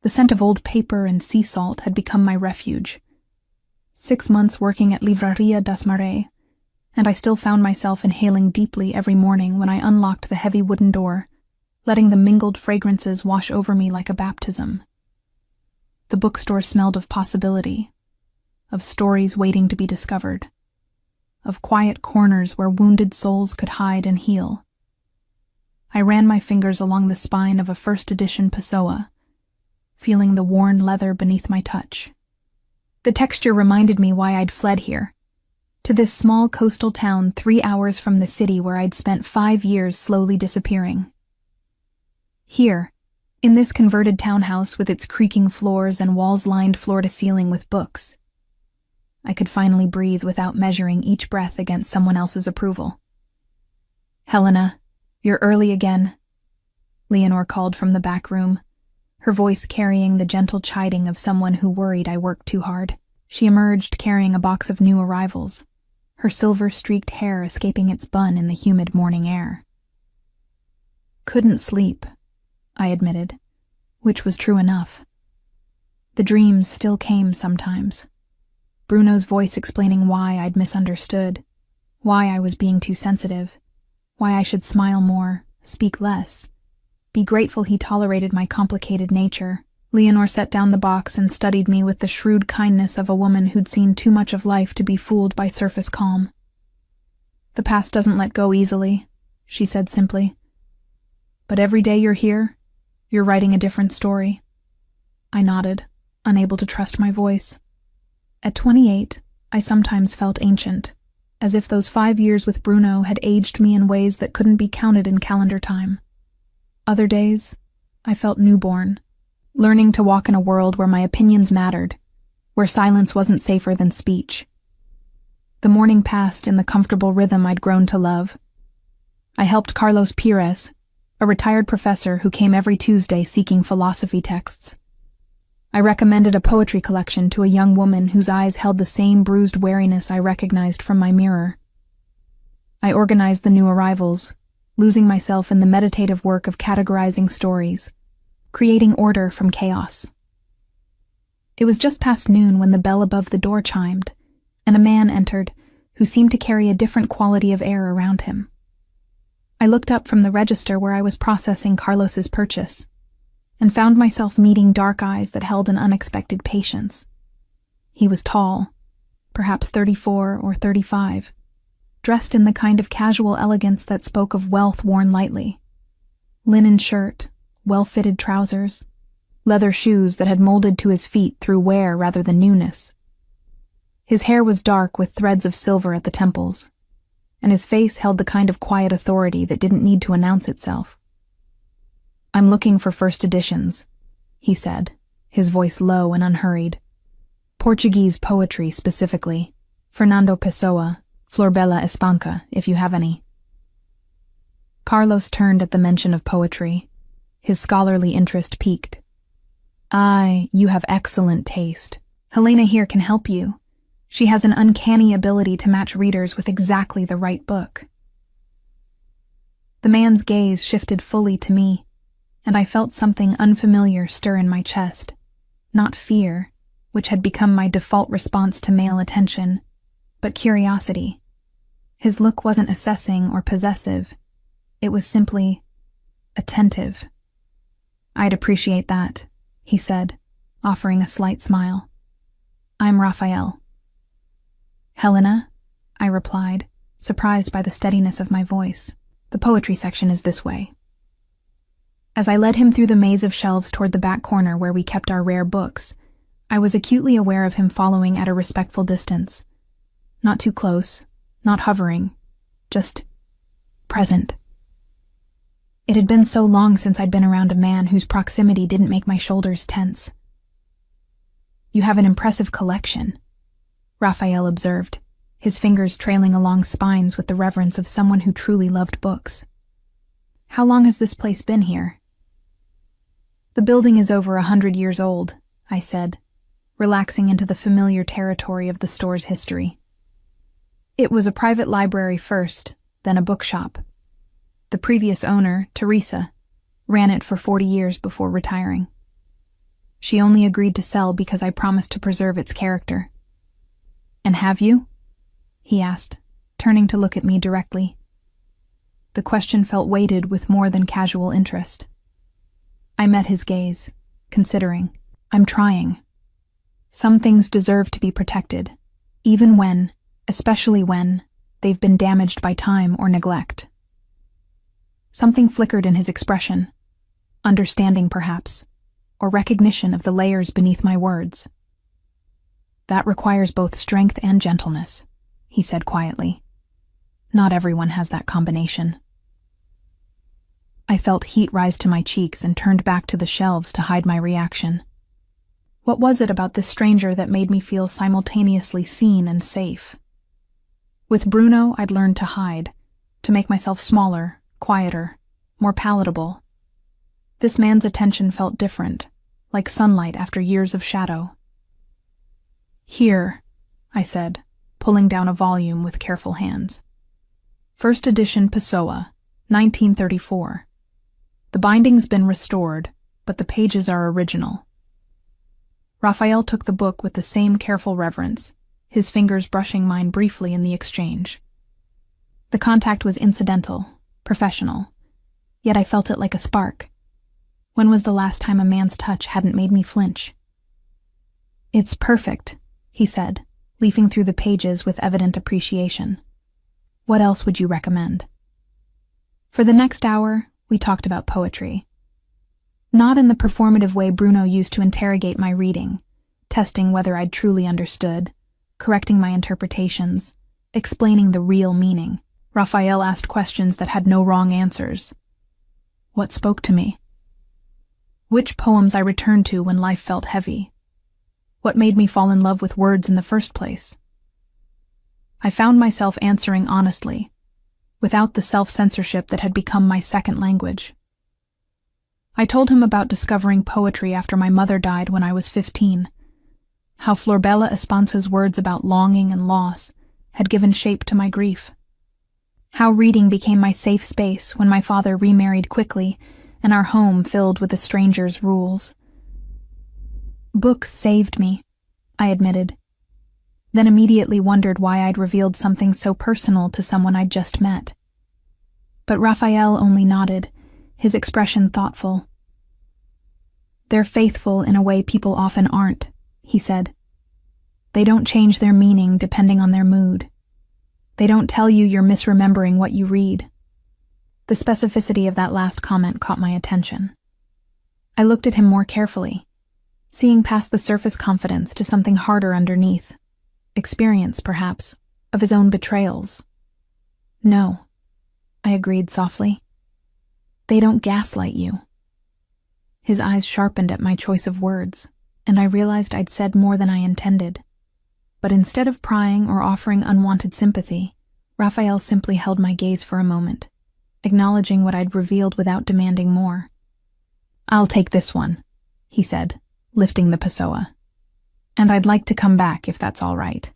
The scent of old paper and sea salt had become my refuge. 6 months working at Livraria das Marais, and I still found myself inhaling deeply every morning when I unlocked the heavy wooden door, letting the mingled fragrances wash over me like a baptism. The bookstore smelled of possibility, of stories waiting to be discovered, of quiet corners where wounded souls could hide and heal. I ran my fingers along the spine of a first edition Pessoa, feeling the worn leather beneath my touch. The texture reminded me why I'd fled here, to this small coastal town 3 hours from the city where I'd spent 5 years slowly disappearing. Here, in this converted townhouse with its creaking floors and walls lined floor to ceiling with books, I could finally breathe without measuring each breath against someone else's approval. "Helena, you're early again," Leonore called from the back room, her voice carrying the gentle chiding of someone who worried I worked too hard. She emerged carrying a box of new arrivals, her silver-streaked hair escaping its bun in the humid morning air. "Couldn't sleep," I admitted, which was true enough. The dreams still came sometimes. Bruno's voice explaining why I'd misunderstood, why I was being too sensitive, why I should smile more, speak less, be grateful he tolerated my complicated nature. Leonore set down the box and studied me with the shrewd kindness of a woman who'd seen too much of life to be fooled by surface calm. "The past doesn't let go easily," she said simply. "But every day you're here, you're writing a different story." I nodded, unable to trust my voice. At 28, I sometimes felt ancient, as if those 5 years with Bruno had aged me in ways that couldn't be counted in calendar time. Other days, I felt newborn, learning to walk in a world where my opinions mattered, where silence wasn't safer than speech. The morning passed in the comfortable rhythm I'd grown to love. I helped Carlos Pires, a retired professor who came every Tuesday seeking philosophy texts. I recommended a poetry collection to a young woman whose eyes held the same bruised wariness I recognized from my mirror. I organized the new arrivals, losing myself in the meditative work of categorizing stories, creating order from chaos. It was just past noon when the bell above the door chimed, and a man entered who seemed to carry a different quality of air around him. I looked up from the register where I was processing Carlos's purchase, and found myself meeting dark eyes that held an unexpected patience. He was tall, perhaps 34 or 35, dressed in the kind of casual elegance that spoke of wealth worn lightly. Linen shirt, well-fitted trousers, leather shoes that had molded to his feet through wear rather than newness. His hair was dark with threads of silver at the temples, and his face held the kind of quiet authority that didn't need to announce itself. "I'm looking for first editions," he said, his voice low and unhurried. "Portuguese poetry specifically, Fernando Pessoa, Florbela Espanca, if you have any." Carlos turned at the mention of poetry, his scholarly interest piqued. "Aye, you have excellent taste. Helena here can help you. She has an uncanny ability to match readers with exactly the right book." The man's gaze shifted fully to me, and I felt something unfamiliar stir in my chest. Not fear, which had become my default response to male attention, but curiosity. His look wasn't assessing or possessive. It was simply attentive. "I'd appreciate that," he said, offering a slight smile. "I'm Raphael." "Helena," I replied, surprised by the steadiness of my voice. "The poetry section is this way." As I led him through the maze of shelves toward the back corner where we kept our rare books, I was acutely aware of him following at a respectful distance. Not too close, not hovering, just present. It had been so long since I'd been around a man whose proximity didn't make my shoulders tense. "You have an impressive collection," Raphael observed, his fingers trailing along spines with the reverence of someone who truly loved books. "How long has this place been here?" "The building is over 100 years old," I said, relaxing into the familiar territory of the store's history. "It was a private library first, then a bookshop. The previous owner, Teresa, ran it for 40 years before retiring." She only agreed to sell because I promised to preserve its character. And have you? He asked, turning to look at me directly. The question felt weighted with more than casual interest. I met his gaze, considering. I'm trying. Some things deserve to be protected, even when, especially when, they've been damaged by time or neglect. Something flickered in his expression, understanding perhaps, or recognition of the layers beneath my words. That requires both strength and gentleness, he said quietly. Not everyone has that combination. I felt heat rise to my cheeks and turned back to the shelves to hide my reaction. What was it about this stranger that made me feel simultaneously seen and safe? With Bruno, I'd learned to hide, to make myself smaller, quieter, more palatable. This man's attention felt different, like sunlight after years of shadow. Here, I said, pulling down a volume with careful hands. First edition Pessoa, 1934. The binding's been restored, but the pages are original. Raphael took the book with the same careful reverence, his fingers brushing mine briefly in the exchange. The contact was incidental, professional, yet I felt it like a spark. When was the last time a man's touch hadn't made me flinch? It's perfect, he said, leafing through the pages with evident appreciation. What else would you recommend? For the next hour, we talked about poetry. Not in the performative way Bruno used to interrogate my reading, testing whether I'd truly understood, correcting my interpretations, explaining the real meaning. Raphael asked questions that had no wrong answers. What spoke to me? Which poems I returned to when life felt heavy? What made me fall in love with words in the first place? I found myself answering honestly, without the self-censorship that had become my second language. I told him about discovering poetry after my mother died when I was 15, how Florbella Espansa's words about longing and loss had given shape to my grief, how reading became my safe space when my father remarried quickly and our home filled with a stranger's rules. Books saved me, I admitted, then immediately wondered why I'd revealed something so personal to someone I'd just met. But Raphael only nodded, his expression thoughtful. They're faithful in a way people often aren't, he said. They don't change their meaning depending on their mood. They don't tell you you're misremembering what you read. The specificity of that last comment caught my attention. I looked at him more carefully, seeing past the surface confidence to something harder underneath. Experience, perhaps, of his own betrayals. No, I agreed softly. They don't gaslight you. His eyes sharpened at my choice of words, and I realized I'd said more than I intended. But instead of prying or offering unwanted sympathy, Raphael simply held my gaze for a moment, acknowledging what I'd revealed without demanding more. I'll take this one, he said, lifting the Pessoa. And I'd like to come back, if that's all right,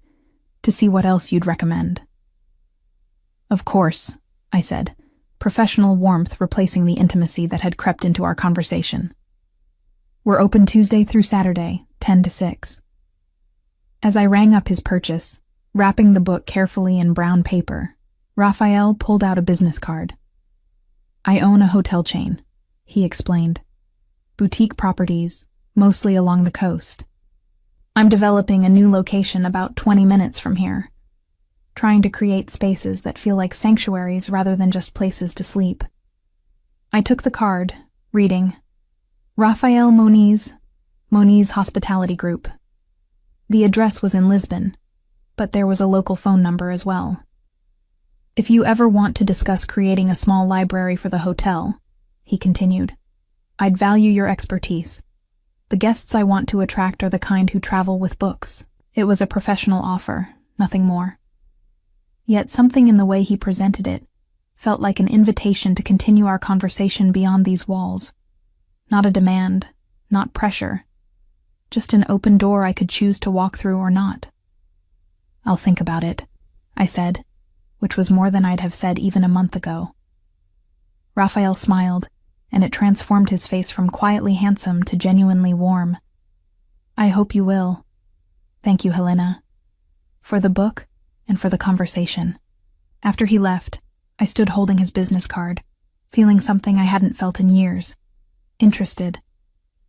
to see what else you'd recommend. Of course, I said, professional warmth replacing the intimacy that had crept into our conversation. We're open Tuesday through Saturday, 10 to 6. As I rang up his purchase, wrapping the book carefully in brown paper, Raphael pulled out a business card. I own a hotel chain, he explained. Boutique properties, mostly along the coast. I'm developing a new location about 20 minutes from here, trying to create spaces that feel like sanctuaries rather than just places to sleep. I took the card, reading, Raphael Moniz, Moniz Hospitality Group. The address was in Lisbon, but there was a local phone number as well. If you ever want to discuss creating a small library for the hotel, he continued, I'd value your expertise. The guests I want to attract are the kind who travel with books. It was a professional offer, nothing more. Yet something in the way he presented it felt like an invitation to continue our conversation beyond these walls. Not a demand, not pressure, just an open door I could choose to walk through or not. I'll think about it, I said, which was more than I'd have said even a month ago. Raphael smiled, and it transformed his face from quietly handsome to genuinely warm. I hope you will. Thank you, Helena. For the book and for the conversation. After he left, I stood holding his business card, feeling something I hadn't felt in years. Interested.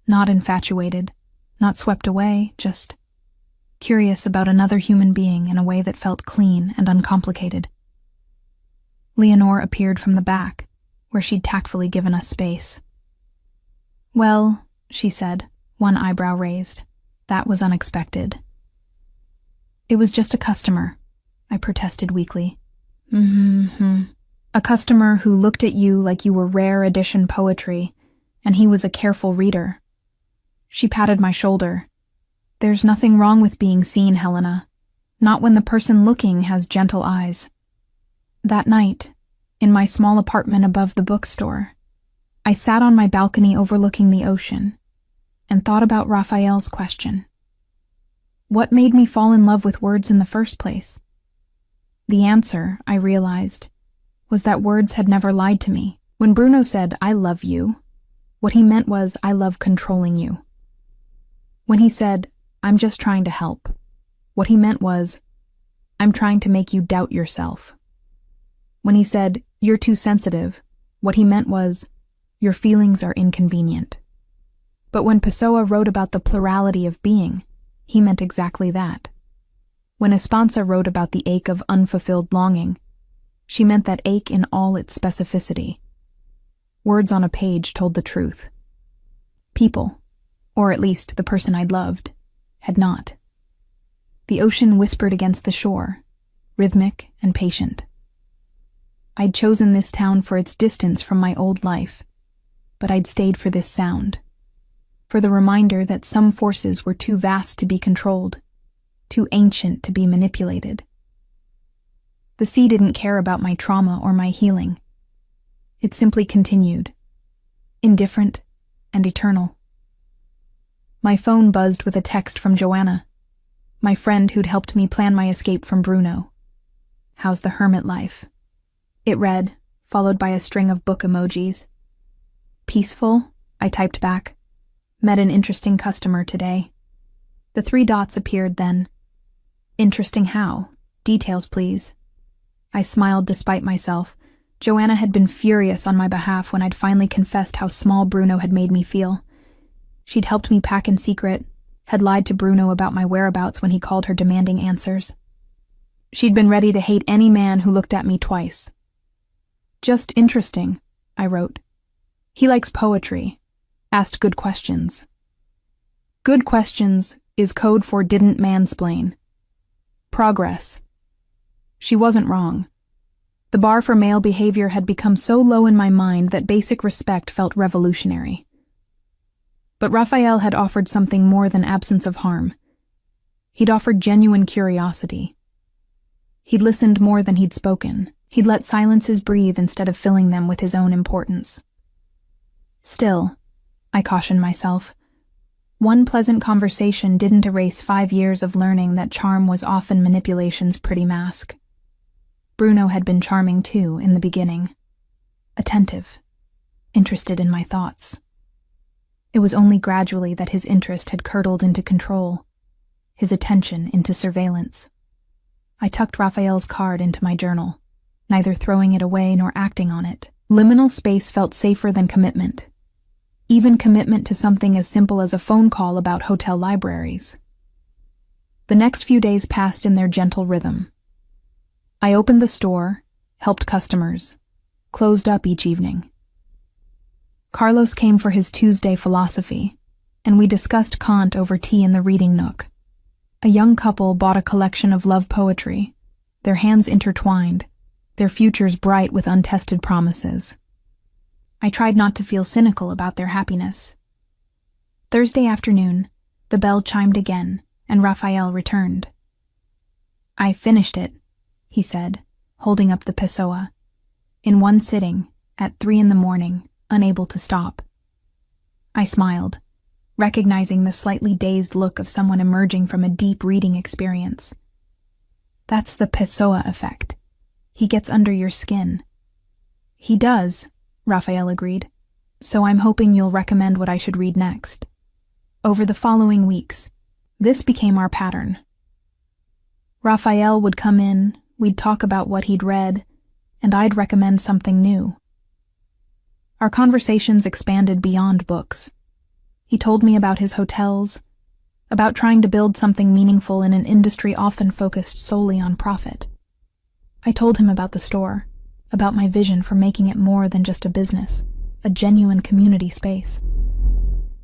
Not infatuated. Not swept away, just curious about another human being in a way that felt clean and uncomplicated. Leonore appeared from the back, where she'd tactfully given us space. Well, she said, one eyebrow raised. That was unexpected. It was just a customer, I protested weakly. A customer who looked at you like you were rare edition poetry, and he was a careful reader. She patted my shoulder. There's nothing wrong with being seen, Helena. Not when the person looking has gentle eyes. That night, in my small apartment above the bookstore, I sat on my balcony overlooking the ocean and thought about Raphael's question. What made me fall in love with words in the first place? The answer, I realized, was that words had never lied to me. When Bruno said, "I love you," what he meant was, "I love controlling you." When he said, "I'm just trying to help," what he meant was, "I'm trying to make you doubt yourself." When he said, "You're too sensitive," what he meant was, "Your feelings are inconvenient." But when Pessoa wrote about the plurality of being, he meant exactly that. When Espansa wrote about the ache of unfulfilled longing, she meant that ache in all its specificity. Words on a page told the truth. People, or at least the person I'd loved, had not. The ocean whispered against the shore, rhythmic and patient. I'd chosen this town for its distance from my old life, but I'd stayed for this sound, for the reminder that some forces were too vast to be controlled, too ancient to be manipulated. The sea didn't care about my trauma or my healing. It simply continued, indifferent and eternal. My phone buzzed with a text from Joanna, my friend who'd helped me plan my escape from Bruno. "How's the hermit life?" It read, followed by a string of book emojis. "Peaceful," I typed back. "Met an interesting customer today." The 3 dots appeared then. "Interesting how? Details, please." I smiled despite myself. Joanna had been furious on my behalf when I'd finally confessed how small Bruno had made me feel. She'd helped me pack in secret, had lied to Bruno about my whereabouts when he called her demanding answers. She'd been ready to hate any man who looked at me twice. "Just interesting," I wrote. "He likes poetry. Asked good questions." Good questions is code for didn't mansplain. Progress. She wasn't wrong. The bar for male behavior had become so low in my mind that basic respect felt revolutionary. But Raphael had offered something more than absence of harm. He'd offered genuine curiosity. He'd listened more than he'd spoken. He'd let silences breathe instead of filling them with his own importance. Still, I cautioned myself, one pleasant conversation didn't erase 5 years of learning that charm was often manipulation's pretty mask. Bruno had been charming too in the beginning. Attentive. Interested in my thoughts. It was only gradually that his interest had curdled into control, his attention into surveillance. I tucked Raphael's card into my journal, neither throwing it away nor acting on it. Liminal space felt safer than commitment. Even commitment to something as simple as a phone call about hotel libraries. The next few days passed in their gentle rhythm. I opened the store, helped customers, closed up each evening. Carlos came for his Tuesday philosophy, and we discussed Kant over tea in the reading nook. A young couple bought a collection of love poetry, their hands intertwined, their futures bright with untested promises. I tried not to feel cynical about their happiness. Thursday afternoon, the bell chimed again, and Raphael returned. "I finished it," he said, holding up the Pessoa, in one sitting, at 3 a.m, unable to stop. I smiled, recognizing the slightly dazed look of someone emerging from a deep reading experience. That's the Pessoa effect. He gets under your skin. He does, Raphael agreed, so I'm hoping you'll recommend what I should read next. Over the following weeks, This became our pattern. Raphael would come in, we'd talk about what he'd read, and I'd recommend something new. Our conversations expanded beyond books. He told me about his hotels, about trying to build something meaningful in an industry often focused solely on profit. I told him about the store, about my vision for making it more than just a business, a genuine community space.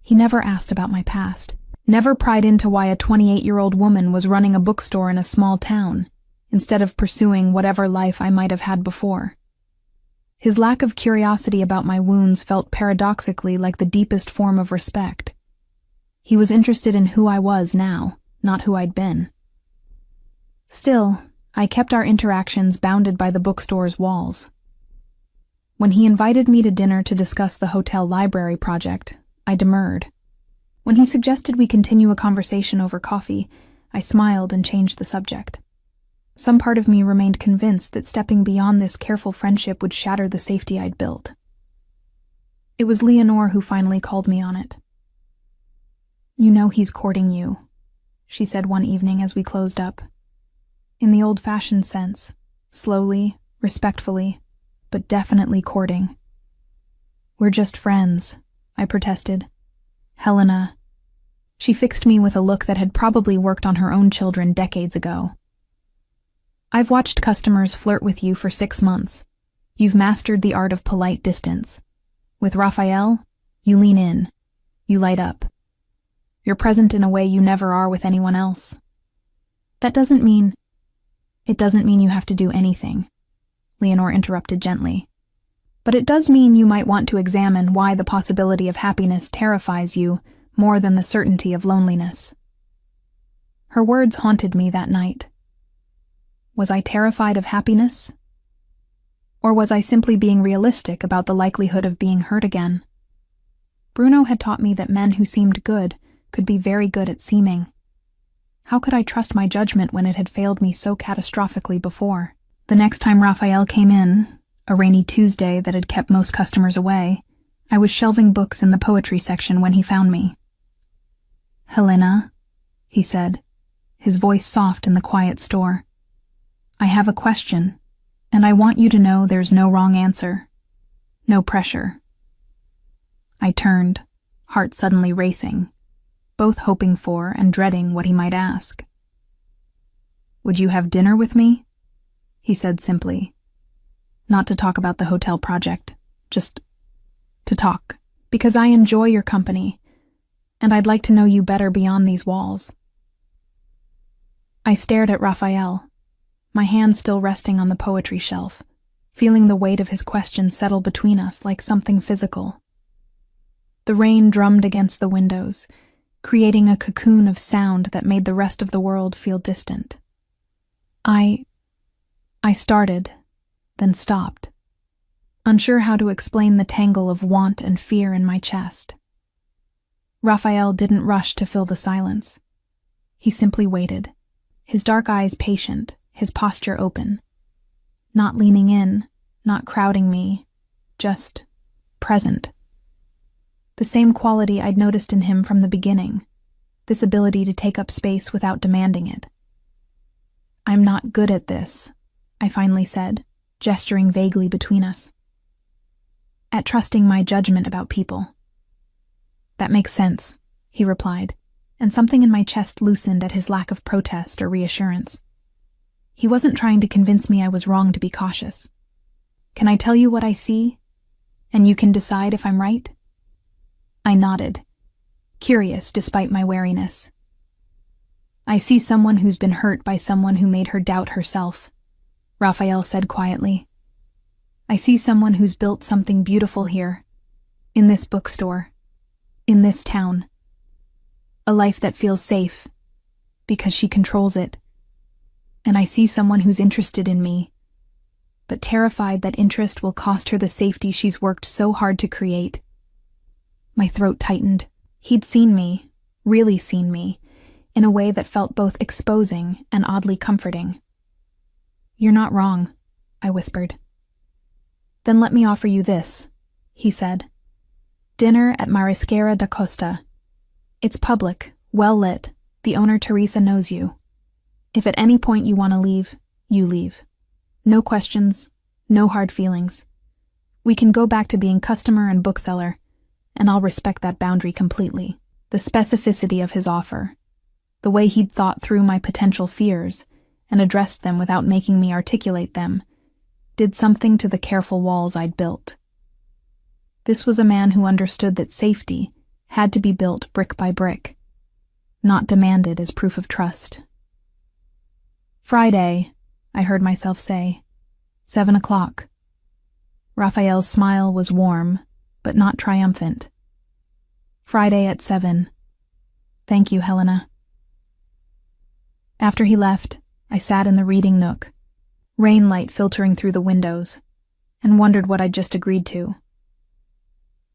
He never asked about my past, never pried into why a 28-year-old woman was running a bookstore in a small town, instead of pursuing whatever life I might have had before. His lack of curiosity about my wounds felt paradoxically like the deepest form of respect. He was interested in who I was now, not who I'd been. Still, I kept our interactions bounded by the bookstore's walls. When he invited me to dinner to discuss the hotel library project, I demurred. When he suggested we continue a conversation over coffee, I smiled and changed the subject. Some part of me remained convinced that stepping beyond this careful friendship would shatter the safety I'd built. It was Leonore who finally called me on it. "You know he's courting you," she said one evening as we closed up. In the old-fashioned sense, slowly, respectfully, but definitely courting. "We're just friends," I protested. "Helena." She fixed me with a look that had probably worked on her own children decades ago. "I've watched customers flirt with you for 6 months. You've mastered the art of polite distance. With Raphael, you lean in. You light up. You're present in a way you never are with anyone else. It doesn't mean you have to do anything," Leonore interrupted gently. "But it does mean you might want to examine why the possibility of happiness terrifies you more than the certainty of loneliness." Her words haunted me that night. Was I terrified of happiness? Or was I simply being realistic about the likelihood of being hurt again? Bruno had taught me that men who seemed good could be very good at seeming. How could I trust my judgment when it had failed me so catastrophically before? The next time Raphael came in, a rainy Tuesday that had kept most customers away, I was shelving books in the poetry section when he found me. "Helena," he said, his voice soft in the quiet store. "I have a question, and I want you to know there's no wrong answer. No pressure." I turned, heart suddenly racing, both hoping for and dreading what he might ask. "Would you have dinner with me?" he said simply. "Not to talk about the hotel project, just to talk, because I enjoy your company, and I'd like to know you better beyond these walls." I stared at Raphael, my hand still resting on the poetry shelf, feeling the weight of his question settle between us like something physical. The rain drummed against the windows, creating a cocoon of sound that made the rest of the world feel distant. I started, then stopped, unsure how to explain the tangle of want and fear in my chest. Raphael didn't rush to fill the silence. He simply waited, his dark eyes patient, his posture open. Not leaning in, not crowding me, just present. The same quality I'd noticed in him from the beginning, this ability to take up space without demanding it. "I'm not good at this," I finally said, gesturing vaguely between us. "At trusting my judgment about people." "That makes sense," he replied, and something in my chest loosened at his lack of protest or reassurance. He wasn't trying to convince me I was wrong to be cautious. "Can I tell you what I see? And you can decide if I'm right?" I nodded, curious despite my wariness. "I see someone who's been hurt by someone who made her doubt herself," Raphael said quietly. "I see someone who's built something beautiful here, in this bookstore, in this town. A life that feels safe, because she controls it. And I see someone who's interested in me, but terrified that interest will cost her the safety she's worked so hard to create." My throat tightened. He'd seen me, really seen me, in a way that felt both exposing and oddly comforting. "You're not wrong," I whispered. "Then let me offer you this," he said. "Dinner at Marisqueira da Costa. It's public, well lit, The owner, Teresa, knows you. If at any point you want to leave, you leave. No questions, no hard feelings. We can go back to being customer and bookseller, and I'll respect that boundary completely. The specificity of his offer, the way he'd thought through my potential fears and addressed them without making me articulate them, did something to the careful walls I'd built. This was a man who understood that safety had to be built brick by brick, not demanded as proof of trust. Friday, I heard myself say. 7 o'clock. Raphael's smile was warm, but not triumphant. Friday at 7. Thank you, Helena. After he left, I sat in the reading nook, rain light filtering through the windows, and wondered what I'd just agreed to.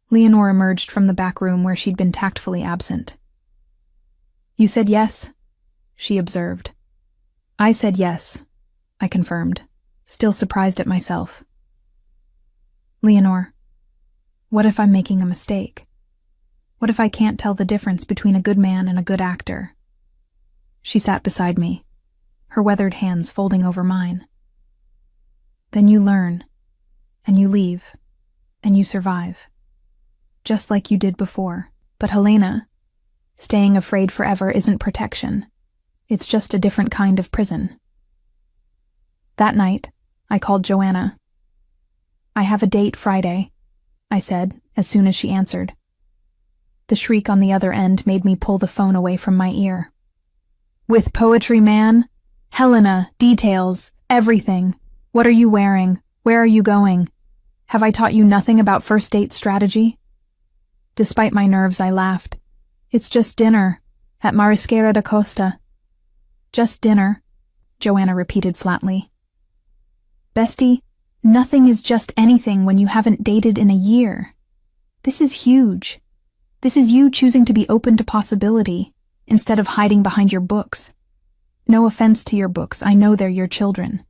Leonore emerged from the back room where she'd been tactfully absent. You said yes, she observed. I said yes, I confirmed, still surprised at myself. Leonore, what if I'm making a mistake? What if I can't tell the difference between a good man and a good actor? She sat beside me, her weathered hands folding over mine. Then you learn, and you leave, and you survive. Just like you did before. But Helena, staying afraid forever isn't protection. It's just a different kind of prison. That night, I called Joanna. I have a date Friday, I said, as soon as she answered. The shriek on the other end made me pull the phone away from my ear. With poetry, man? Helena, details, everything. What are you wearing? Where are you going? Have I taught you nothing about first date strategy? Despite my nerves, I laughed. It's just dinner, at Marisquera da Costa. Just dinner, Joanna repeated flatly. Bestie, nothing is just anything when you haven't dated in a year. This is huge. This is you choosing to be open to possibility, instead of hiding behind your books. No offense to your books, I know they're your children.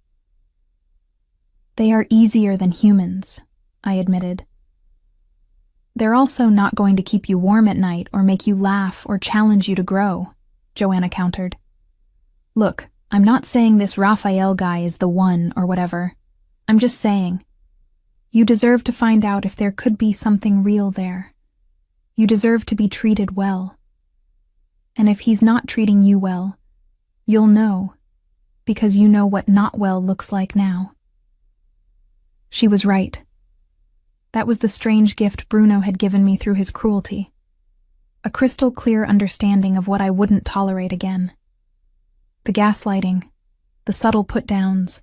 They are easier than humans, I admitted. They're also not going to keep you warm at night or make you laugh or challenge you to grow, Joanna countered. Look, I'm not saying this Raphael guy is the one or whatever. I'm just saying, you deserve to find out if there could be something real there. You deserve to be treated well. And if he's not treating you well, you'll know, because you know what not well looks like now. She was right. That was the strange gift Bruno had given me through his cruelty. A crystal clear understanding of what I wouldn't tolerate again. The gaslighting, the subtle put-downs,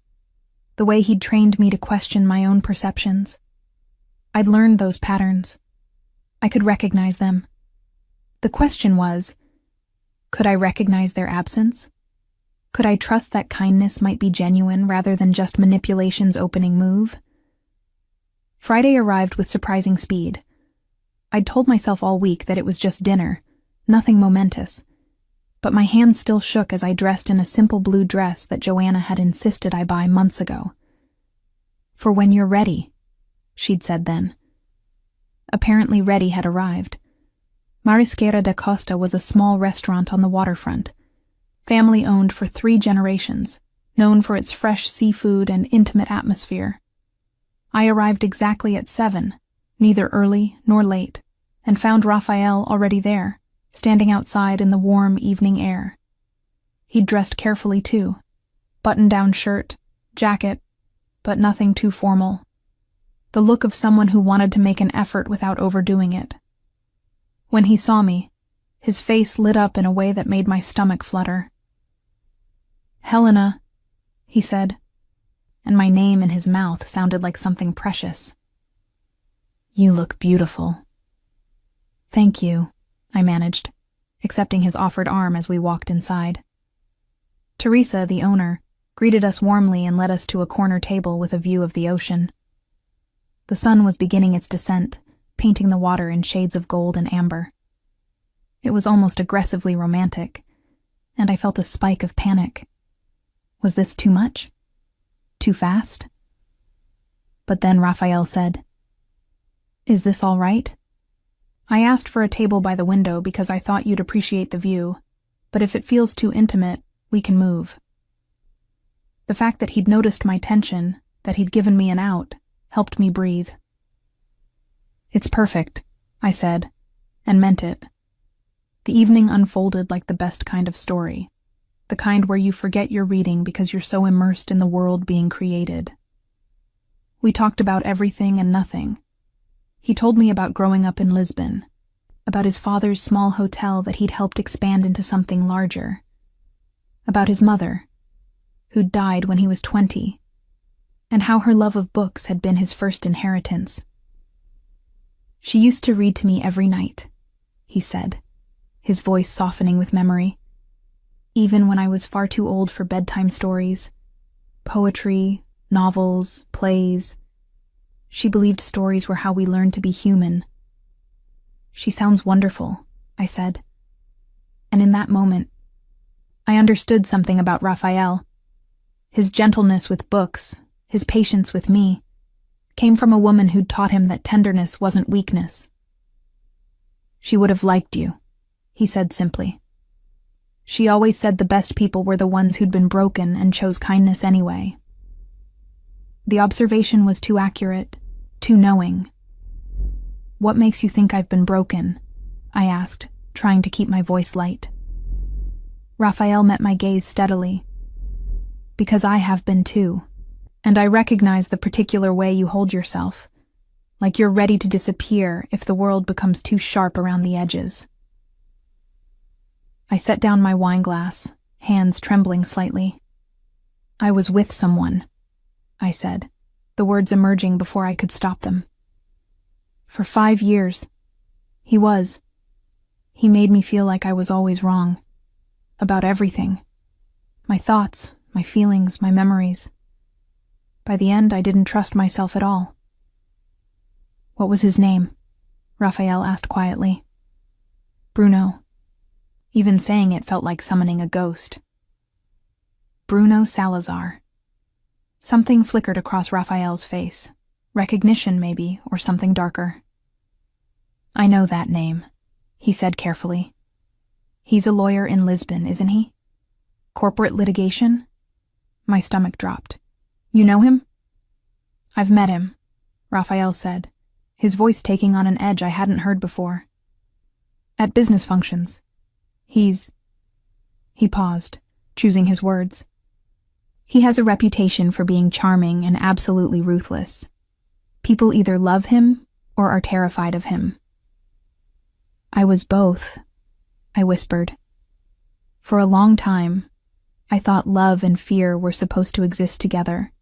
the way he'd trained me to question my own perceptions. I'd learned those patterns. I could recognize them. The question was, could I recognize their absence? Could I trust that kindness might be genuine rather than just manipulation's opening move? Friday arrived with surprising speed. I'd told myself all week that it was just dinner, nothing momentous, but my hands still shook as I dressed in a simple blue dress that Joanna had insisted I buy months ago. For when you're ready, she'd said then. Apparently ready had arrived. Marisquera da Costa was a small restaurant on the waterfront, family-owned for 3 generations, known for its fresh seafood and intimate atmosphere. I arrived exactly at 7, neither early nor late, and found Raphael already there, standing outside in the warm evening air. He'd dressed carefully too, button-down shirt, jacket, but nothing too formal. The look of someone who wanted to make an effort without overdoing it. When he saw me, his face lit up in a way that made my stomach flutter. Helena, he said, and my name in his mouth sounded like something precious. You look beautiful. Thank you, I managed, accepting his offered arm as we walked inside. Teresa, the owner, greeted us warmly and led us to a corner table with a view of the ocean. The sun was beginning its descent, painting the water in shades of gold and amber. It was almost aggressively romantic, and I felt a spike of panic. Was this too much? Too fast? But then Raphael said, Is this all right? I asked for a table by the window because I thought you'd appreciate the view. But if it feels too intimate, we can move. The fact that he'd noticed my tension, that he'd given me an out, helped me breathe. It's perfect, I said, and meant it. The evening unfolded like the best kind of story, the kind where you forget you're reading because you're so immersed in the world being created. We talked about everything and nothing. He told me about growing up in Lisbon, about his father's small hotel that he'd helped expand into something larger, about his mother, who'd died when he was 20, and how her love of books had been his first inheritance. She used to read to me every night, he said, his voice softening with memory. Even when I was far too old for bedtime stories, poetry, novels, plays, she believed stories were how we learned to be human. She sounds wonderful, I said. And in that moment, I understood something about Raphael. His gentleness with books, his patience with me, came from a woman who'd taught him that tenderness wasn't weakness. She would have liked you, he said simply. She always said the best people were the ones who'd been broken and chose kindness anyway. The observation was too accurate, too knowing. What makes you think I've been broken? I asked, trying to keep my voice light. Raphael met my gaze steadily. Because I have been too, and I recognize the particular way you hold yourself, like you're ready to disappear if the world becomes too sharp around the edges. I set down my wine glass, hands trembling slightly. I was with someone, I said, the words emerging before I could stop them. For 5 years. He was. He made me feel like I was always wrong. About everything. My thoughts, my feelings, my memories. By the end, I didn't trust myself at all. What was his name? Raphael asked quietly. Bruno. Even saying it felt like summoning a ghost. Bruno Salazar. Something flickered across Raphael's face. Recognition, maybe, or something darker. I know that name, he said carefully. He's a lawyer in Lisbon, isn't he? Corporate litigation? My stomach dropped. You know him? I've met him, Raphael said, his voice taking on an edge I hadn't heard before. At business functions. He paused, choosing his words. He has a reputation for being charming and absolutely ruthless. People either love him or are terrified of him. I was both, I whispered. For a long time, I thought love and fear were supposed to exist together.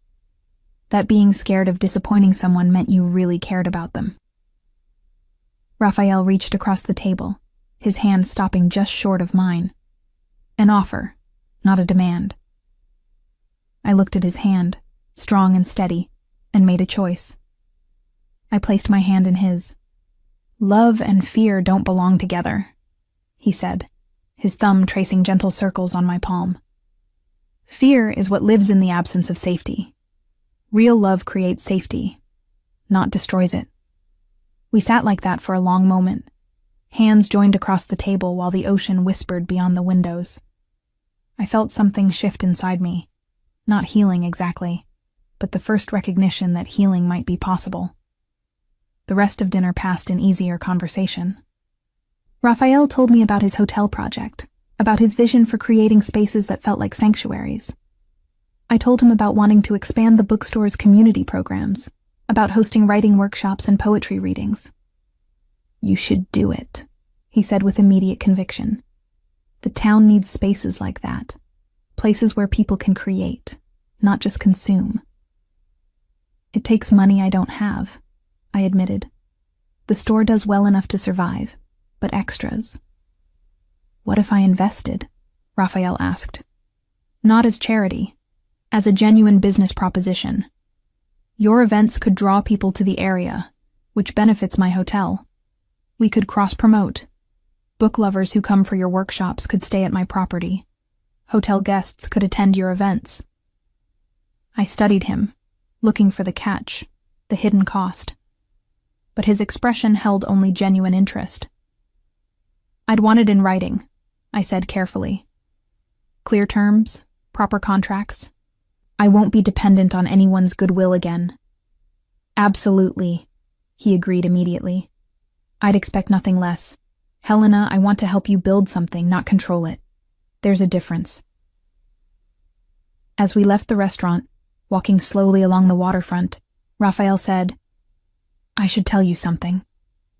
That being scared of disappointing someone meant you really cared about them. Raphael reached across the table, his hand stopping just short of mine. An offer, not a demand. I looked at his hand, strong and steady, and made a choice. I placed my hand in his. Love and fear don't belong together, he said, his thumb tracing gentle circles on my palm. Fear is what lives in the absence of safety. Real love creates safety, not destroys it. We sat like that for a long moment, hands joined across the table while the ocean whispered beyond the windows. I felt something shift inside me, not healing exactly, but the first recognition that healing might be possible. The rest of dinner passed in easier conversation. Raphael told me about his hotel project, about his vision for creating spaces that felt like sanctuaries. I told him about wanting to expand the bookstore's community programs, about hosting writing workshops and poetry readings. You should do it, he said with immediate conviction. The town needs spaces like that, places where people can create, not just consume. It takes money I don't have, I admitted. The store does well enough to survive, but extras. What if I invested? Raphael asked. Not as charity, as a genuine business proposition. Your events could draw people to the area, which benefits my hotel. We could cross-promote. Book lovers who come for your workshops could stay at my property. Hotel guests could attend your events. I studied him, looking for the catch, the hidden cost. But his expression held only genuine interest. I'd want it in writing, I said carefully. Clear terms, proper contracts. I won't be dependent on anyone's goodwill again. Absolutely, he agreed immediately. I'd expect nothing less. Helena, I want to help you build something, not control it. There's a difference. As we left the restaurant, walking slowly along the waterfront, Raphael said, I should tell you something.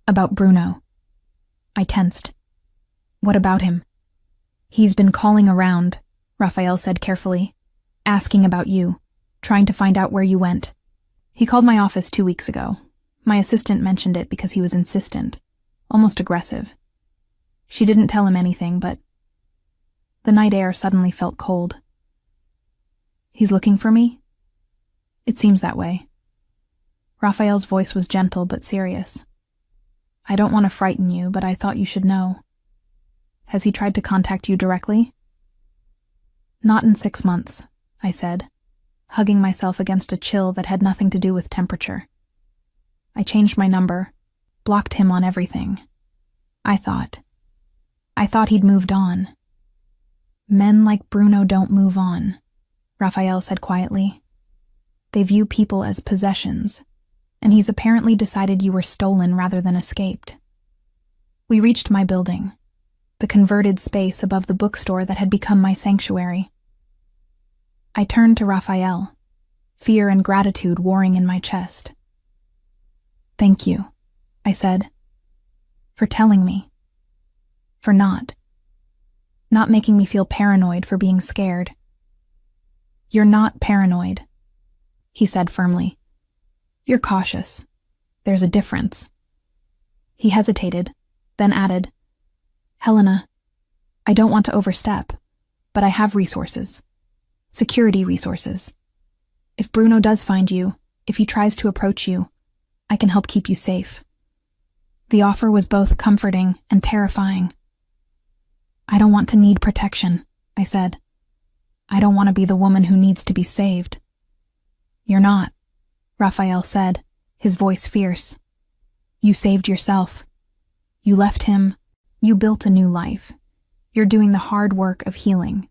About Bruno. I tensed. What about him? He's been calling around, Raphael said carefully, asking about you, trying to find out where you went. He called my office 2 weeks ago. My assistant mentioned it because he was insistent, almost aggressive. She didn't tell him anything, but the night air suddenly felt cold. He's looking for me? It seems that way. Raphael's voice was gentle but serious. I don't want to frighten you, but I thought you should know. Has he tried to contact you directly? Not in 6 months, I said, hugging myself against a chill that had nothing to do with temperature. I changed my number, blocked him on everything. I thought he'd moved on. Men like Bruno don't move on, Raphael said quietly. They view people as possessions, and he's apparently decided you were stolen rather than escaped. We reached my building, the converted space above the bookstore that had become my sanctuary. I turned to Raphael, fear and gratitude warring in my chest. Thank you, I said, for telling me, for not making me feel paranoid for being scared. You're not paranoid, he said firmly. You're cautious. There's a difference. He hesitated, then added, Helena, I don't want to overstep, but I have resources. Security resources. If Bruno does find you, if he tries to approach you, I can help keep you safe. The offer was both comforting and terrifying. I don't want to need protection, I said. I don't want to be the woman who needs to be saved. You're not, Raphael said, his voice fierce. You saved yourself. You left him. You built a new life. You're doing the hard work of healing.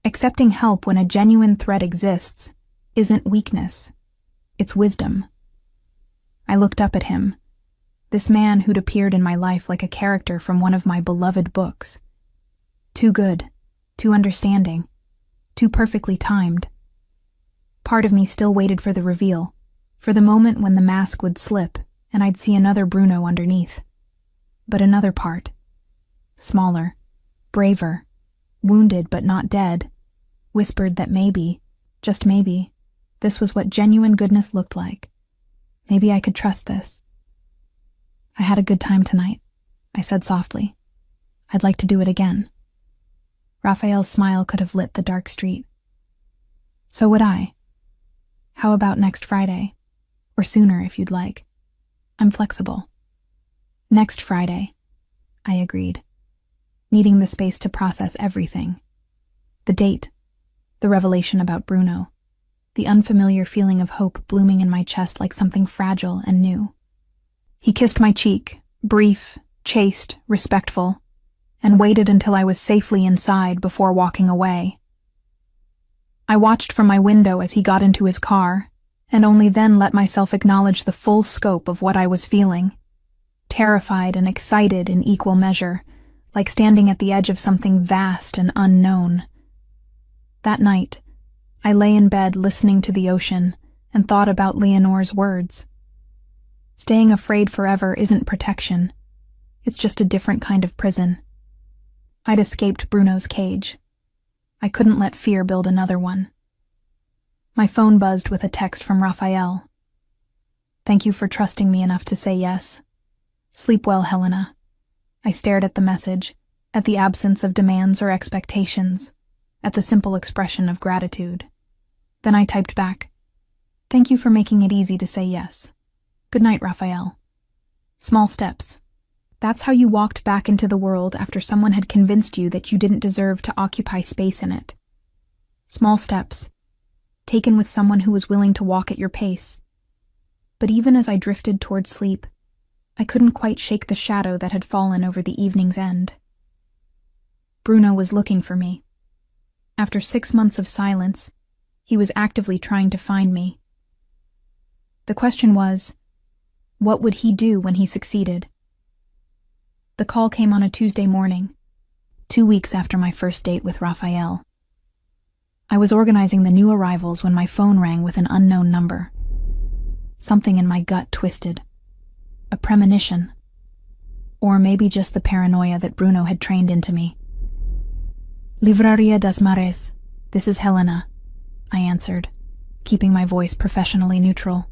Accepting help when a genuine threat exists isn't weakness. It's wisdom. I looked up at him, this man who'd appeared in my life like a character from one of my beloved books. Too good, too understanding, too perfectly timed. Part of me still waited for the reveal, for the moment when the mask would slip and I'd see another Bruno underneath. But another part, smaller, braver, wounded but not dead, whispered that maybe, just maybe, this was what genuine goodness looked like. Maybe I could trust this. I had a good time tonight, I said softly. I'd like to do it again. Raphael's smile could have lit the dark street. So would I. How about next Friday? Or sooner if you'd like. I'm flexible. Next Friday, I agreed, needing the space to process everything. The date, the revelation about Bruno, the unfamiliar feeling of hope blooming in my chest like something fragile and new. He kissed my cheek, brief, chaste, respectful, and waited until I was safely inside before walking away. I watched from my window as he got into his car, and only then let myself acknowledge the full scope of what I was feeling. Terrified and excited in equal measure, like standing at the edge of something vast and unknown. That night, I lay in bed listening to the ocean and thought about Leonore's words. Staying afraid forever isn't protection. It's just a different kind of prison. I'd escaped Bruno's cage. I couldn't let fear build another one. My phone buzzed with a text from Raphael. Thank you for trusting me enough to say yes. Sleep well, Helena. I stared at the message, at the absence of demands or expectations, at the simple expression of gratitude. Then I typed back, thank you for making it easy to say yes. Good night, Raphael. Small steps. That's how you walked back into the world after someone had convinced you that you didn't deserve to occupy space in it. Small steps, taken with someone who was willing to walk at your pace. But even as I drifted toward sleep, I couldn't quite shake the shadow that had fallen over the evening's end. Bruno was looking for me. After 6 months of silence, he was actively trying to find me. The question was, what would he do when he succeeded? The call came on a Tuesday morning, 2 weeks after my first date with Raphael. I was organizing the new arrivals when my phone rang with an unknown number. Something in my gut twisted. A premonition. Or maybe just the paranoia that Bruno had trained into me. Livraria das Mares, this is Helena, I answered, keeping my voice professionally neutral.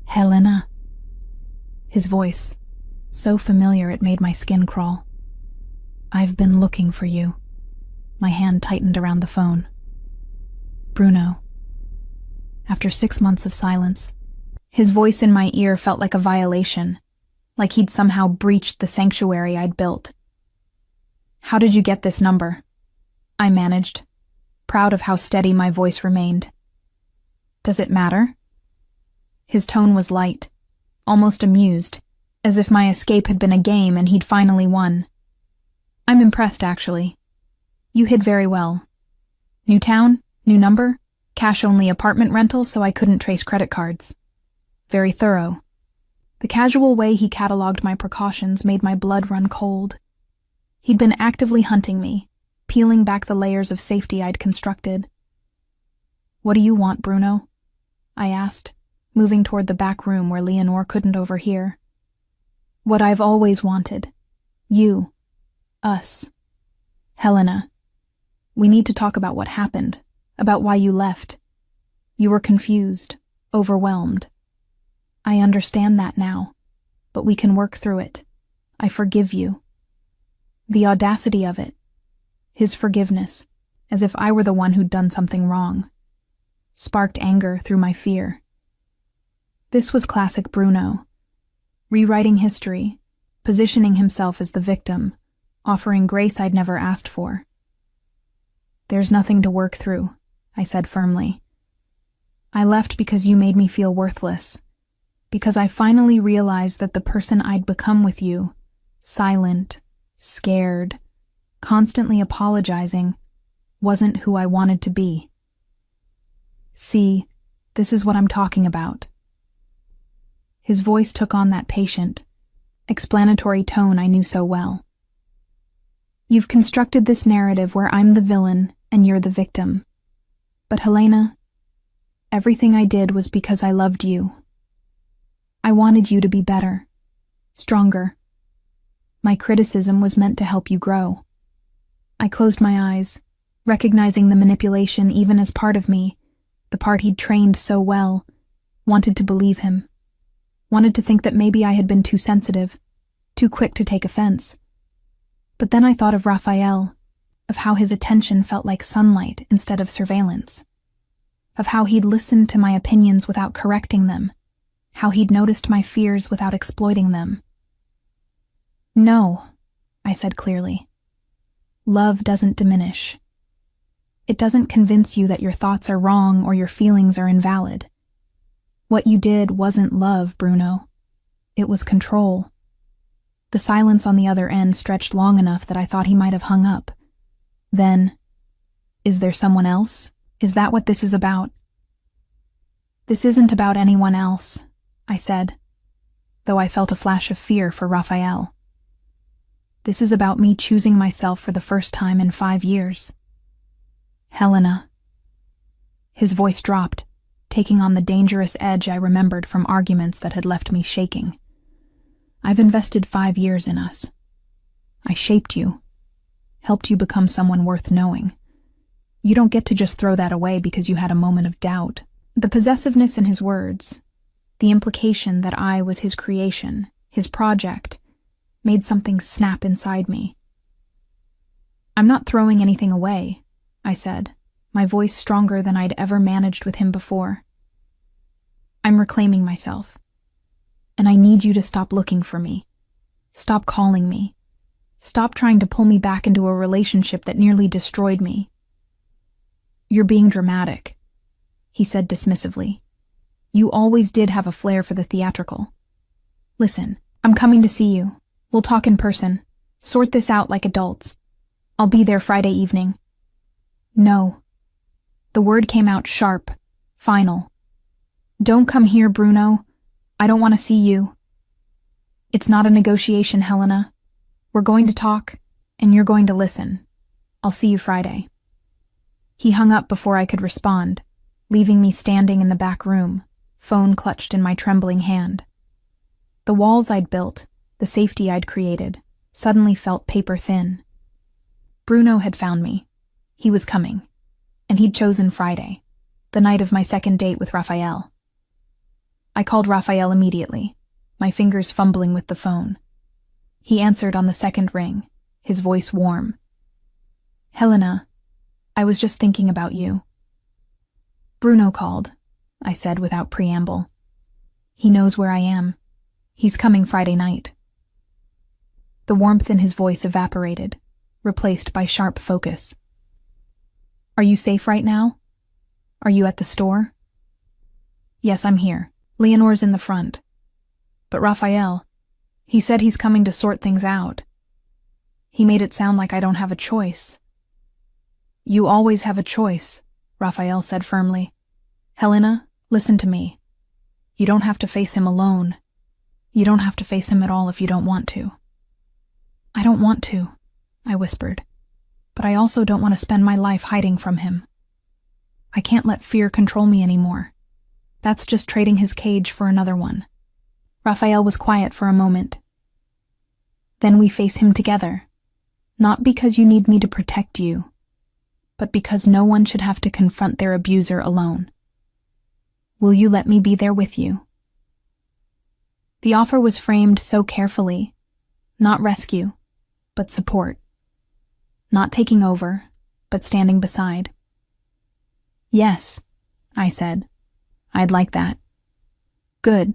Helena. His voice, so familiar it made my skin crawl. I've been looking for you. My hand tightened around the phone. Bruno. After 6 months of silence, his voice in my ear felt like a violation, like he'd somehow breached the sanctuary I'd built. How did you get this number? I managed, proud of how steady my voice remained. Does it matter? His tone was light, almost amused, as if my escape had been a game and he'd finally won. I'm impressed, actually. You hid very well. New town, new number, cash-only apartment rental so I couldn't trace credit cards. Very thorough. The casual way he cataloged my precautions made my blood run cold. He'd been actively hunting me, peeling back the layers of safety I'd constructed. What do you want, Bruno? I asked, moving toward the back room where Leonore couldn't overhear. What I've always wanted. You. Us. Helena. We need to talk about what happened, about why you left. You were confused, overwhelmed. I understand that now, but we can work through it. I forgive you. The audacity of it. His forgiveness, as if I were the one who'd done something wrong, sparked anger through my fear. This was classic Bruno, rewriting history, positioning himself as the victim, offering grace I'd never asked for. There's nothing to work through, I said firmly. I left because you made me feel worthless, because I finally realized that the person I'd become with you, silent, scared, constantly apologizing, wasn't who I wanted to be. See, this is what I'm talking about. His voice took on that patient, explanatory tone I knew so well. You've constructed this narrative where I'm the villain and you're the victim. But Helena, everything I did was because I loved you. I wanted you to be better, stronger. My criticism was meant to help you grow. I closed my eyes, recognizing the manipulation even as part of me, the part he'd trained so well, wanted to believe him, wanted to think that maybe I had been too sensitive, too quick to take offense. But then I thought of Raphael, of how his attention felt like sunlight instead of surveillance, of how he'd listened to my opinions without correcting them, how he'd noticed my fears without exploiting them. No, I said clearly. Love doesn't diminish. It doesn't convince you that your thoughts are wrong or your feelings are invalid. What you did wasn't love, Bruno. It was control. The silence on the other end stretched long enough that I thought he might have hung up. Then, is there someone else? Is that what this is about? This isn't about anyone else, I said, though I felt a flash of fear for Raphael. This is about me choosing myself for the first time in 5 years. Helena. His voice dropped, taking on the dangerous edge I remembered from arguments that had left me shaking. I've invested 5 years in us. I shaped you, helped you become someone worth knowing. You don't get to just throw that away because you had a moment of doubt. The possessiveness in his words, the implication that I was his creation, his project, made something snap inside me. I'm not throwing anything away, I said, my voice stronger than I'd ever managed with him before. I'm reclaiming myself. And I need you to stop looking for me. Stop calling me. Stop trying to pull me back into a relationship that nearly destroyed me. You're being dramatic, he said dismissively. You always did have a flair for the theatrical. Listen, I'm coming to see you. We'll talk in person. Sort this out like adults. I'll be there Friday evening. No. The word came out sharp, final. Don't come here, Bruno. I don't want to see you. It's not a negotiation, Helena. We're going to talk, and you're going to listen. I'll see you Friday. He hung up before I could respond, leaving me standing in the back room, phone clutched in my trembling hand. The walls I'd built, the safety I'd created, suddenly felt paper thin. Bruno had found me. He was coming, and he'd chosen Friday, the night of my second date with Raphael. I called Raphael immediately, my fingers fumbling with the phone. He answered on the second ring, his voice warm. Helena, I was just thinking about you. Bruno called, I said without preamble. He knows where I am. He's coming Friday night. The warmth in his voice evaporated, replaced by sharp focus. Are you safe right now? Are you at the store? Yes, I'm here. Leonor's in the front. But Raphael, he said he's coming to sort things out. He made it sound like I don't have a choice. You always have a choice, Raphael said firmly. Helena, listen to me. You don't have to face him alone. You don't have to face him at all if you don't want to. I don't want to, I whispered. But I also don't want to spend my life hiding from him. I can't let fear control me anymore. That's just trading his cage for another one. Raphael was quiet for a moment. Then we face him together. Not because you need me to protect you, but because no one should have to confront their abuser alone. Will you let me be there with you? The offer was framed so carefully. Not rescue, but support. Not taking over, but standing beside. Yes, I said. I'd like that. Good.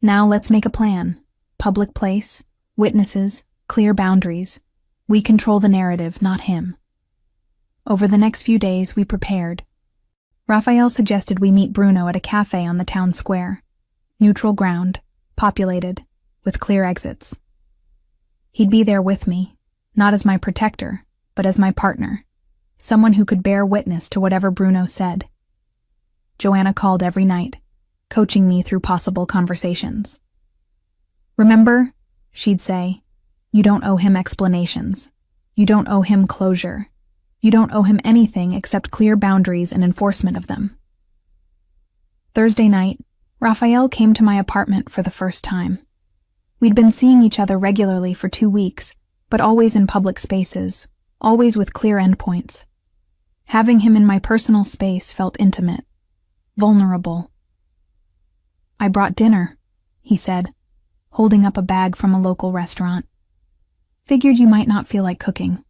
Now let's make a plan. Public place, witnesses, clear boundaries. We control the narrative, not him. Over the next few days, we prepared. Raphael suggested we meet Bruno at a cafe on the town square. Neutral ground, populated, with clear exits. He'd be there with me, not as my protector, but as my partner, someone who could bear witness to whatever Bruno said. Joanna called every night, coaching me through possible conversations. Remember, she'd say, you don't owe him explanations. You don't owe him closure. You don't owe him anything except clear boundaries and enforcement of them. Thursday night, Raphael came to my apartment for the first time. We'd been seeing each other regularly for 2 weeks, but always in public spaces, always with clear endpoints. Having him in my personal space felt intimate, vulnerable. I brought dinner, he said, holding up a bag from a local restaurant. Figured you might not feel like cooking.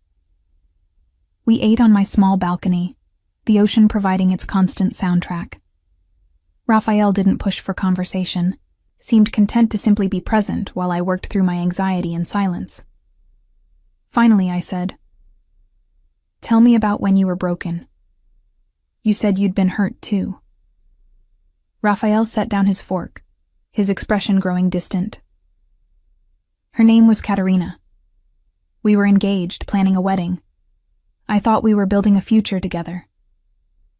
We ate on my small balcony, the ocean providing its constant soundtrack. Raphael didn't push for conversation, seemed content to simply be present while I worked through my anxiety in silence. Finally, I said, Tell me about when you were broken. You said you'd been hurt too. Raphael set down his fork, his expression growing distant. Her name was Katerina. We were engaged, planning a wedding. I thought we were building a future together.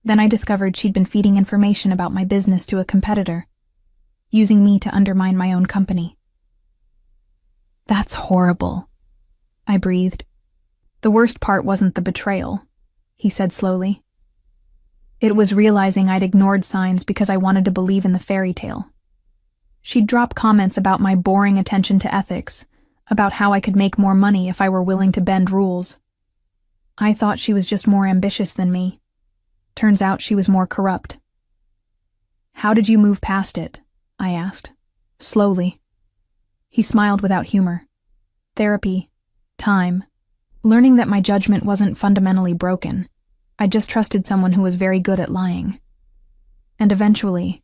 Then I discovered she'd been feeding information about my business to a competitor, using me to undermine my own company. That's horrible, I breathed. The worst part wasn't the betrayal, he said slowly. It was realizing I'd ignored signs because I wanted to believe in the fairy tale. She'd drop comments about my boring attention to ethics, about how I could make more money if I were willing to bend rules. I thought she was just more ambitious than me. Turns out she was more corrupt. How did you move past it? I asked, slowly. He smiled without humor. Therapy, time, learning that my judgment wasn't fundamentally broken. I just trusted someone who was very good at lying. And eventually,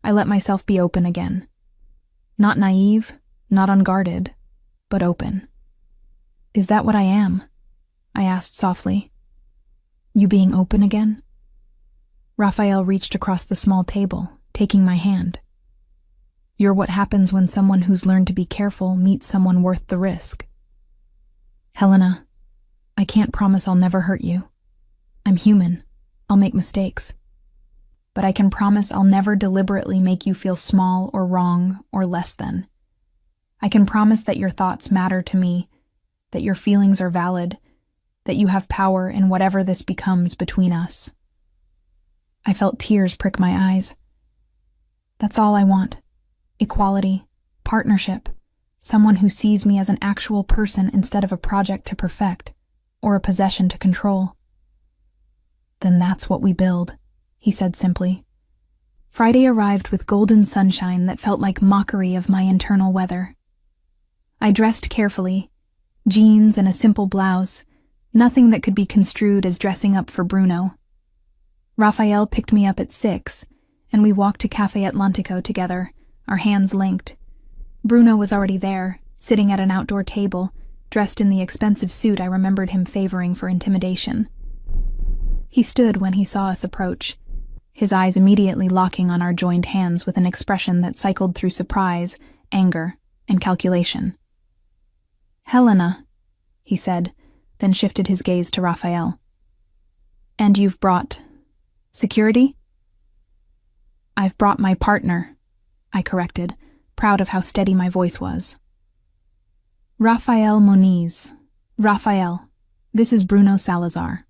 I let myself be open again. Not naive, not unguarded, but open. Is that what I am? I asked softly. You being open again? Raphael reached across the small table, taking my hand. You're what happens when someone who's learned to be careful meets someone worth the risk. Helena, I can't promise I'll never hurt you. I'm human. I'll make mistakes. But I can promise I'll never deliberately make you feel small or wrong or less than. I can promise that your thoughts matter to me, that your feelings are valid, that you have power in whatever this becomes between us. I felt tears prick my eyes. That's all I want. Equality, partnership, someone who sees me as an actual person instead of a project to perfect, or a possession to control. Then that's what we build, he said simply. Friday arrived with golden sunshine that felt like mockery of my internal weather. I dressed carefully, jeans and a simple blouse, nothing that could be construed as dressing up for Bruno. Raphael picked me up at 6, and we walked to Café Atlantico together, our hands linked. Bruno was already there, sitting at an outdoor table, dressed in the expensive suit I remembered him favoring for intimidation. He stood when he saw us approach, his eyes immediately locking on our joined hands with an expression that cycled through surprise, anger, and calculation. "Helena," he said, then shifted his gaze to Raphael. "And you've brought security?" "I've brought my partner," I corrected, proud of how steady my voice was. "Raphael Moniz. Raphael, this is Bruno Salazar."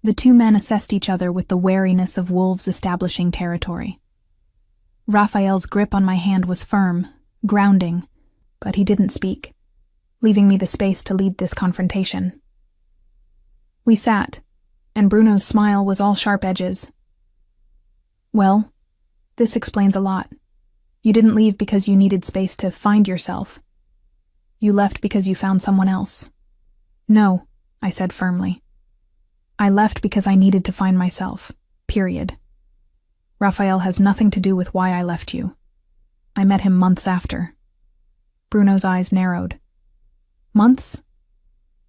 The two men assessed each other with the wariness of wolves establishing territory. Raphael's grip on my hand was firm, grounding, but he didn't speak, leaving me the space to lead this confrontation. We sat, and Bruno's smile was all sharp edges. "Well, this explains a lot. You didn't leave because you needed space to find yourself. You left because you found someone else." "No," I said firmly. "I left because I needed to find myself, period. Raphael has nothing to do with why I left you. I met him months after." Bruno's eyes narrowed. "Months?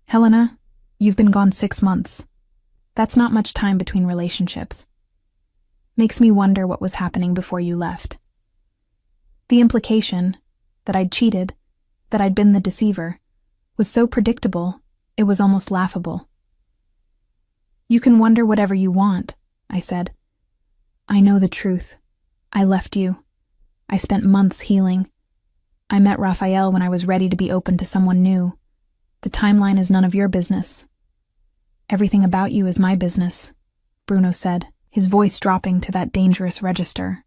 Helena, you've been gone 6 months. That's not much time between relationships. Makes me wonder what was happening before you left." The implication, that I'd cheated, that I'd been the deceiver, was so predictable, it was almost laughable. "You can wonder whatever you want," I said. "I know the truth. I left you. I spent months healing. I met Raphael when I was ready to be open to someone new. The timeline is none of your business." "Everything about you is my business," Bruno said, his voice dropping to that dangerous register.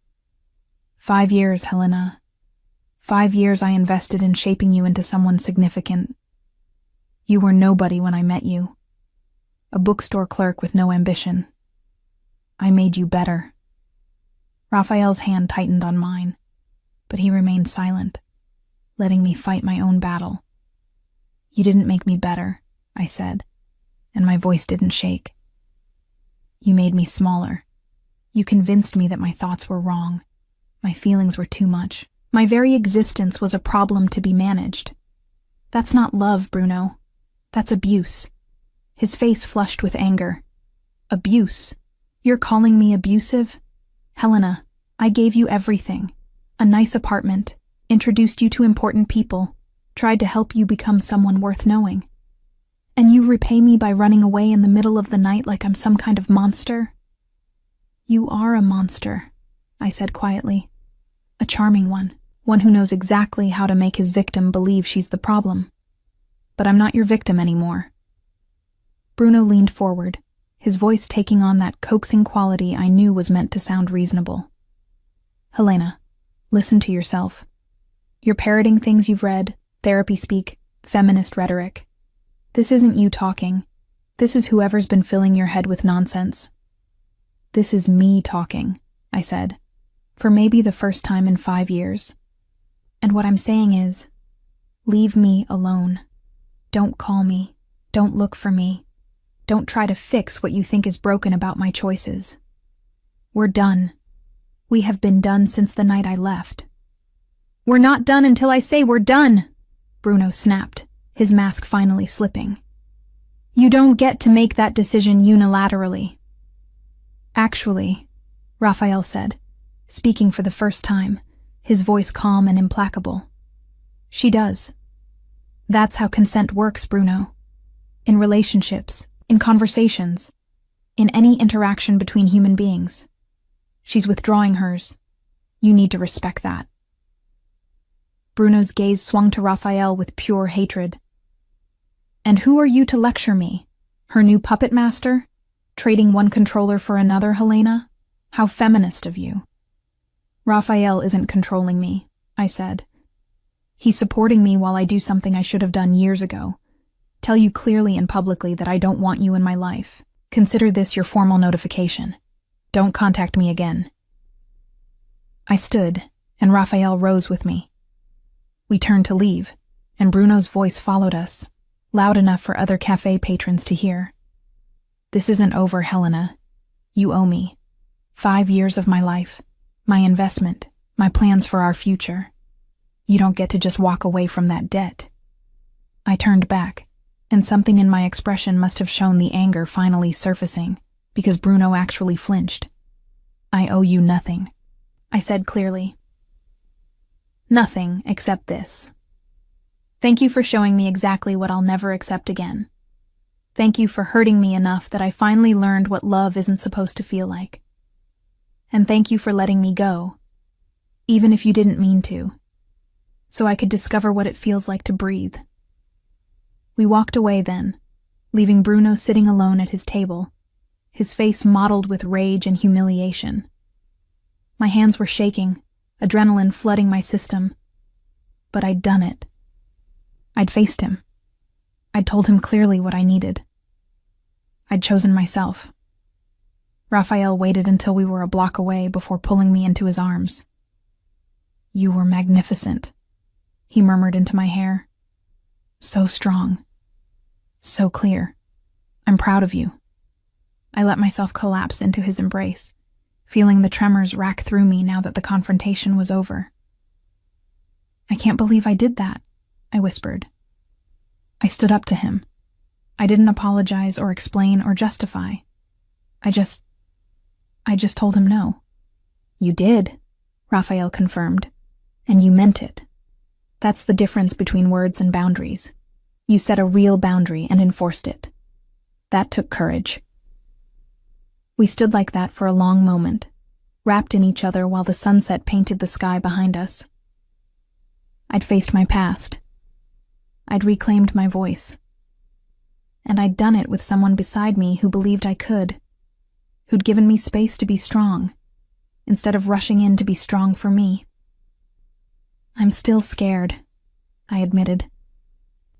5 years, Helena. 5 years I invested in shaping you into someone significant. You were nobody when I met you. A bookstore clerk with no ambition. I made you better." Raphael's hand tightened on mine, but he remained silent, letting me fight my own battle. "You didn't make me better," I said, and my voice didn't shake. "You made me smaller. You convinced me that my thoughts were wrong. My feelings were too much. My very existence was a problem to be managed. That's not love, Bruno. That's abuse." His face flushed with anger. "Abuse? You're calling me abusive? Helena, I gave you everything. A nice apartment, introduced you to important people, tried to help you become someone worth knowing. And you repay me by running away in the middle of the night like I'm some kind of monster?" "You are a monster," I said quietly. "A charming one who knows exactly how to make his victim believe she's the problem. But I'm not your victim anymore." Bruno leaned forward, his voice taking on that coaxing quality I knew was meant to sound reasonable. "Helena, listen to yourself. You're parroting things you've read, therapy speak, feminist rhetoric. This isn't you talking. This is whoever's been filling your head with nonsense." "This is me talking," I said, for maybe the first time in 5 years. "And what I'm saying is, leave me alone. Don't call me. Don't look for me. Don't try to fix what you think is broken about my choices. We're done. We have been done since the night I left." "We're not done until I say we're done," Bruno snapped, his mask finally slipping. "You don't get to make that decision unilaterally." "Actually," Raphael said, speaking for the first time, his voice calm and implacable, "she does. That's how consent works, Bruno. in relationships, in conversations, in any interaction between human beings. She's withdrawing hers. You need to respect that. Bruno's gaze swung to Raphael with pure hatred. And who are you to lecture me? Her new puppet master? Trading one controller for another, Helena? How feminist of you. Raphael isn't controlling me, I said. He's supporting me while I do something I should have done years ago. Tell you clearly and publicly that I don't want you in my life. Consider this your formal notification. Don't contact me again. I stood, and Raphael rose with me. We turned to leave, and Bruno's voice followed us, loud enough for other cafe patrons to hear. This isn't over, Helena. You owe me. 5 years of my life, my investment, my plans for our future. You don't get to just walk away from that debt. I turned back, and something in my expression must have shown the anger finally surfacing, because Bruno actually flinched. I owe you nothing, I said clearly. Nothing except this. Thank you for showing me exactly what I'll never accept again. Thank you for hurting me enough that I finally learned what love isn't supposed to feel like. And thank you for letting me go, even if you didn't mean to, so I could discover what it feels like to breathe. We walked away then, leaving Bruno sitting alone at his table, his face mottled with rage and humiliation. My hands were shaking, adrenaline flooding my system. But I'd done it. I'd faced him. I'd told him clearly what I needed. I'd chosen myself. Raphael waited until we were a block away before pulling me into his arms. You were magnificent, he murmured into my hair. So strong. So clear. I'm proud of you. I let myself collapse into his embrace, feeling the tremors rack through me now that the confrontation was over. I can't believe I did that, I whispered. I stood up to him. I didn't apologize or explain or justify. I just told him no. You did, Raphael confirmed, and you meant it. That's the difference between words and boundaries. You set a real boundary and enforced it. That took courage. We stood like that for a long moment, wrapped in each other while the sunset painted the sky behind us. I'd faced my past. I'd reclaimed my voice. And I'd done it with someone beside me who believed I could, who'd given me space to be strong, instead of rushing in to be strong for me. I'm still scared, I admitted.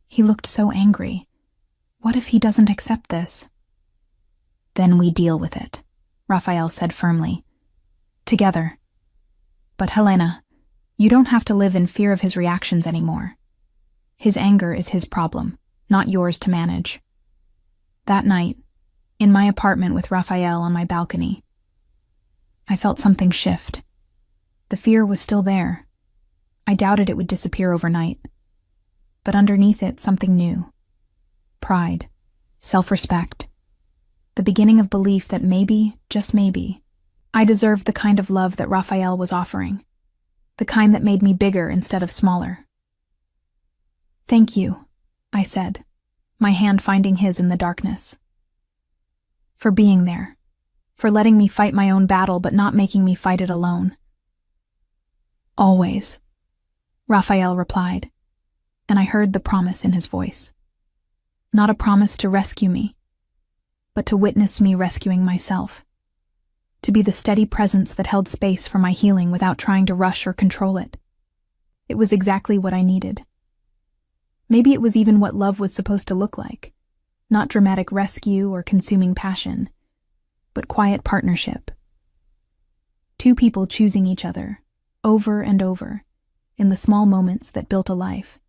He looked so angry. What if he doesn't accept this? Then we deal with it, Raphael said firmly. Together. But Helena, you don't have to live in fear of his reactions anymore. His anger is his problem, not yours to manage. That night, in my apartment with Raphael on my balcony, I felt something shift. The fear was still there. I doubted it would disappear overnight. But underneath it, something new. Pride, self-respect, the beginning of belief that maybe, just maybe, I deserved the kind of love that Raphael was offering, the kind that made me bigger instead of smaller. Thank you, I said, my hand finding his in the darkness. For being there, for letting me fight my own battle but not making me fight it alone. Always, Raphael replied, and I heard the promise in his voice. Not a promise to rescue me, but to witness me rescuing myself. To be the steady presence that held space for my healing without trying to rush or control it. It was exactly what I needed. Maybe it was even what love was supposed to look like. Not dramatic rescue or consuming passion, but quiet partnership. Two people choosing each other, over and over, in the small moments that built a life.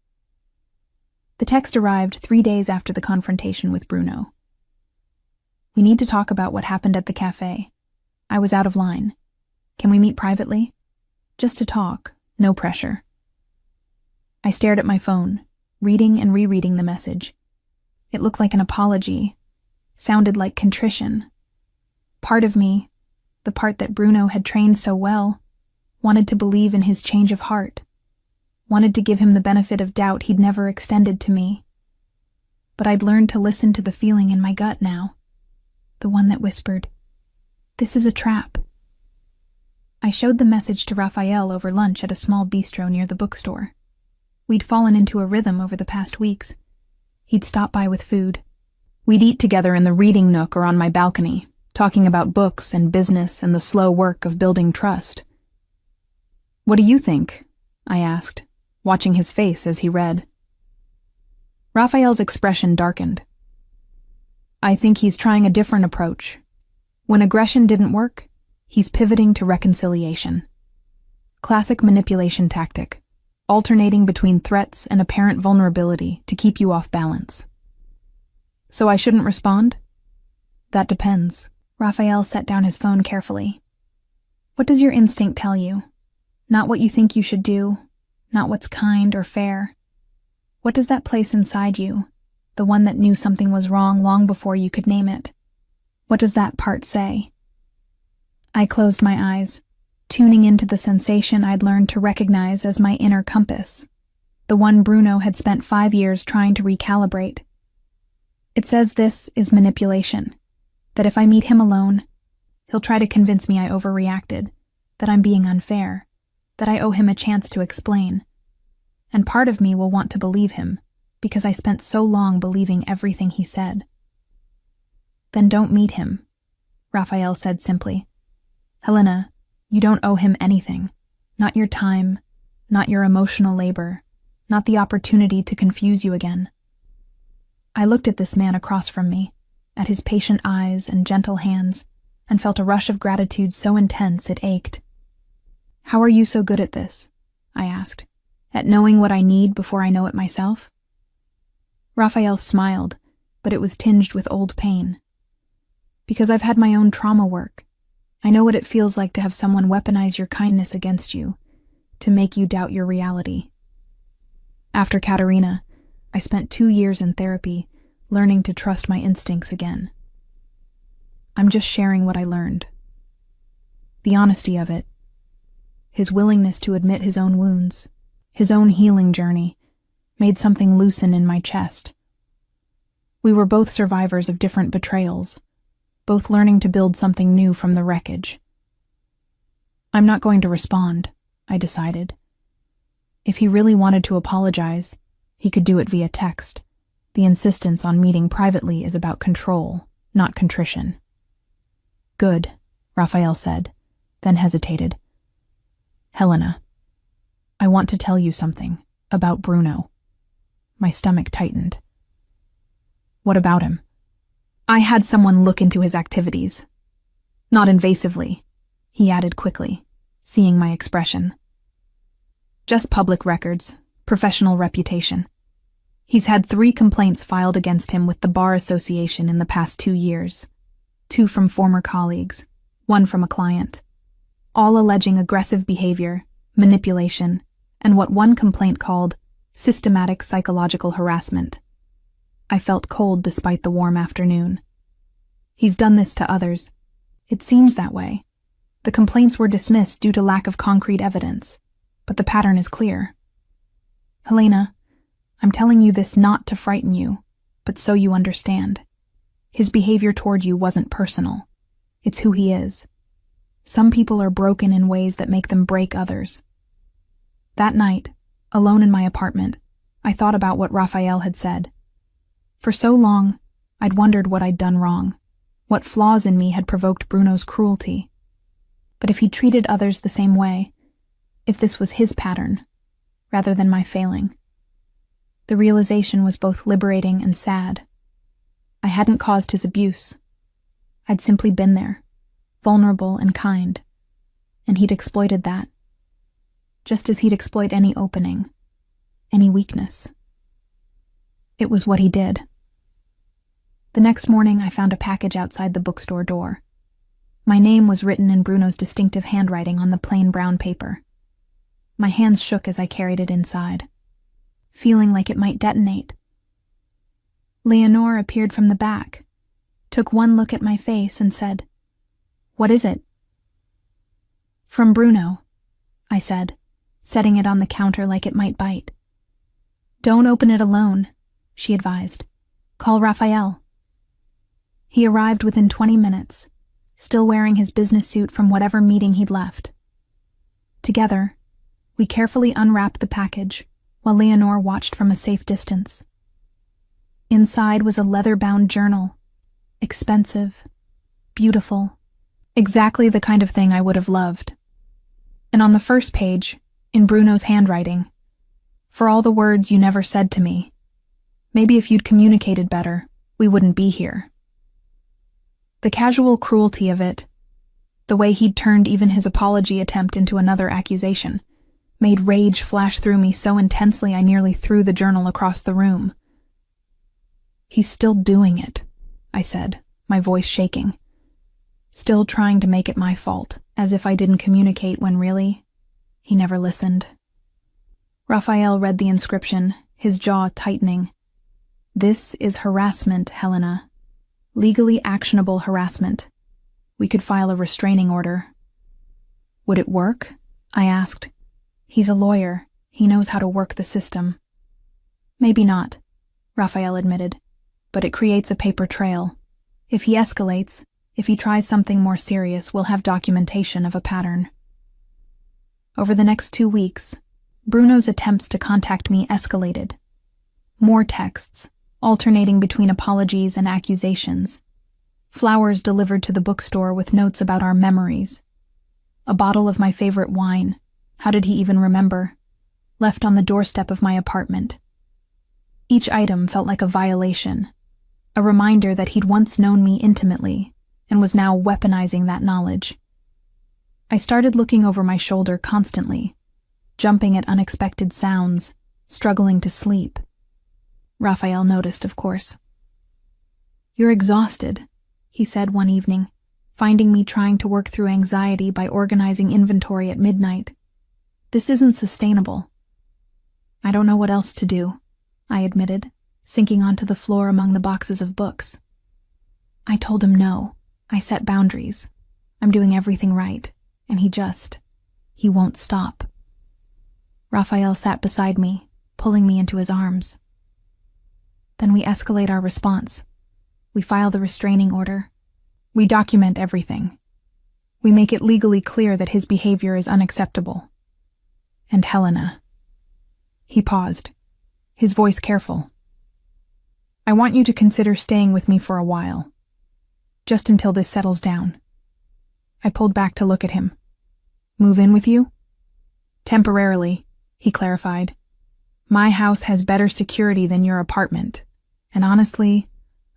The text arrived 3 days after the confrontation with Bruno. We need to talk about what happened at the cafe. I was out of line. Can we meet privately? Just to talk, no pressure. I stared at my phone, reading and rereading the message. It looked like an apology, sounded like contrition. Part of me, the part that Bruno had trained so well, wanted to believe in his change of heart, wanted to give him the benefit of doubt he'd never extended to me. but I'd learned to listen to the feeling in my gut now. The one that whispered, "This is a trap." I showed the message to Raphael over lunch at a small bistro near the bookstore. We'd fallen into a rhythm over the past weeks. He'd stop by with food. We'd eat together in the reading nook or on my balcony, talking about books and business and the slow work of building trust. "What do you think?" I asked, watching his face as he read. Raphael's expression darkened. "I think he's trying a different approach. When aggression didn't work, he's pivoting to reconciliation. Classic manipulation tactic, alternating between threats and apparent vulnerability to keep you off balance." "So I shouldn't respond?" "That depends." Raphael set down his phone carefully. "What does your instinct tell you? Not what you think you should do, not what's kind or fair. What does that place inside you, the one that knew something was wrong long before you could name it? What does that part say?" I closed my eyes, tuning into the sensation I'd learned to recognize as my inner compass, the one Bruno had spent 5 years trying to recalibrate. It says this is manipulation, that if I meet him alone, he'll try to convince me I overreacted, that I'm being unfair, that I owe him a chance to explain. And part of me will want to believe him, because I spent so long believing everything he said. "Then don't meet him," Raphael said simply. "Helena, you don't owe him anything. Not your time, not your emotional labor, not the opportunity to confuse you again." I looked at this man across from me, at his patient eyes and gentle hands, and felt a rush of gratitude so intense it ached. "How are you so good at this?" I asked. "At knowing what I need before I know it myself?" Raphael smiled, but it was tinged with old pain. "Because I've had my own trauma work. I know what it feels like to have someone weaponize your kindness against you, to make you doubt your reality. After Katerina, I spent 2 years in therapy, learning to trust my instincts again. I'm just sharing what I learned. The honesty of it, his willingness to admit his own wounds, his own healing journey, made something loosen in my chest. We were both survivors of different betrayals, both learning to build something new from the wreckage. I'm not going to respond, I decided. If he really wanted to apologize, he could do it via text. The insistence on meeting privately is about control, not contrition. "Good," Raphael said, then hesitated. "Helena, I want to tell you something about Bruno." My stomach tightened. "What about him?" "I had someone look into his activities. Not invasively," he added quickly, seeing my expression. "Just public records, professional reputation. He's had 3 complaints filed against him with the Bar Association in the past 2 years. 2 from former colleagues, 1 from a client. All alleging aggressive behavior, manipulation, and what one complaint called systematic psychological harassment. I felt cold despite the warm afternoon. He's done this to others. It seems that way. The complaints were dismissed due to lack of concrete evidence, but the pattern is clear. Helena, I'm telling you this not to frighten you, but so you understand. His behavior toward you wasn't personal. It's who he is. Some people are broken in ways that make them break others. That night, alone in my apartment, I thought about what Raphael had said. For so long, I'd wondered what I'd done wrong, what flaws in me had provoked Bruno's cruelty. But if he treated others the same way, if this was his pattern, rather than my failing, the realization was both liberating and sad. I hadn't caused his abuse. I'd simply been there, vulnerable and kind, and he'd exploited that, just as he'd exploit any opening, any weakness. It was what he did. The next morning, I found a package outside the bookstore door. My name was written in Bruno's distinctive handwriting on the plain brown paper. My hands shook as I carried it inside, feeling like it might detonate. Leonore appeared from the back, took one look at my face and said, "What is it?" "From Bruno," I said, setting it on the counter like it might bite. "Don't open it alone," she advised. Call Raphael. He arrived within 20 minutes, still wearing his business suit from whatever meeting he'd left. Together, we carefully unwrapped the package while Leonore watched from a safe distance. Inside was a leather-bound journal, expensive, beautiful, exactly the kind of thing I would have loved. And on the first page, in Bruno's handwriting, "For all the words you never said to me, maybe if you'd communicated better, we wouldn't be here." The casual cruelty of it, the way he'd turned even his apology attempt into another accusation, made rage flash through me so intensely I nearly threw the journal across the room. "He's still doing it," I said, my voice shaking. Still trying to make it my fault, as if I didn't communicate when really, he never listened. Raphael read the inscription, his jaw tightening. "This is harassment, Helena. Legally actionable harassment. We could file a restraining order." "Would it work?" I asked. "He's a lawyer. He knows how to work the system." "Maybe not," Raphael admitted, "but it creates a paper trail. If he escalates, if he tries something more serious, we'll have documentation of a pattern." Over the next 2 weeks, Bruno's attempts to contact me escalated. More texts, alternating between apologies and accusations. Flowers delivered to the bookstore with notes about our memories. A bottle of my favorite wine, how did he even remember, left on the doorstep of my apartment. Each item felt like a violation, a reminder that he'd once known me intimately and was now weaponizing that knowledge. I started looking over my shoulder constantly, jumping at unexpected sounds, struggling to sleep. Raphael noticed, of course. "You're exhausted," he said one evening, finding me trying to work through anxiety by organizing inventory at midnight. "This isn't sustainable." "I don't know what else to do," I admitted, sinking onto the floor among the boxes of books. I told him no. I set boundaries. I'm doing everything right, and he won't stop. Raphael sat beside me, pulling me into his arms. Then we escalate our response. We file the restraining order. We document everything. We make it legally clear that his behavior is unacceptable. And Helena. He paused, his voice careful. "I want you to consider staying with me for a while. Just until this settles down." I pulled back to look at him. "Move in with you?" "Temporarily," he clarified. "My house has better security than your apartment, and honestly,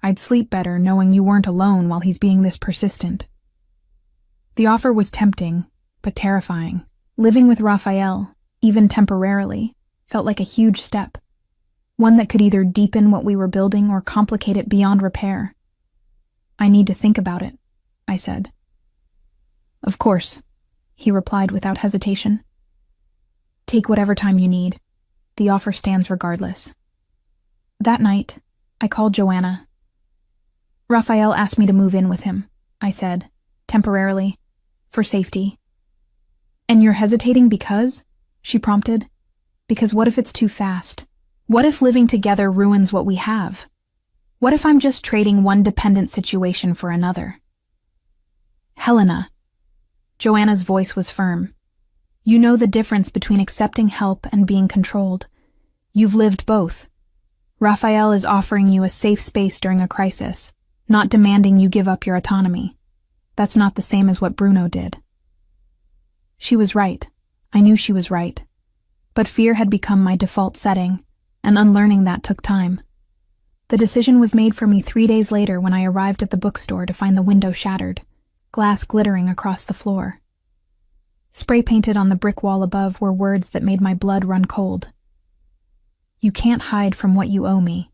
I'd sleep better knowing you weren't alone while he's being this persistent." The offer was tempting, but terrifying. Living with Raphael, even temporarily, felt like a huge step, one that could either deepen what we were building or complicate it beyond repair. "I need to think about it," I said. "Of course," he replied without hesitation. "Take whatever time you need. The offer stands regardless." That night, I called Joanna. "Raphael asked me to move in with him," I said, temporarily, for safety. "And you're hesitating because?" she prompted. "Because what if it's too fast? What if living together ruins what we have? What if I'm just trading one dependent situation for another?" "Helena," Joanna's voice was firm. "You know the difference between accepting help and being controlled. You've lived both. Raphael is offering you a safe space during a crisis, not demanding you give up your autonomy. That's not the same as what Bruno did." She was right. I knew she was right. But fear had become my default setting, and unlearning that took time. The decision was made for me 3 days later when I arrived at the bookstore to find the window shattered, glass glittering across the floor. Spray painted on the brick wall above were words that made my blood run cold. "You can't hide from what you owe me."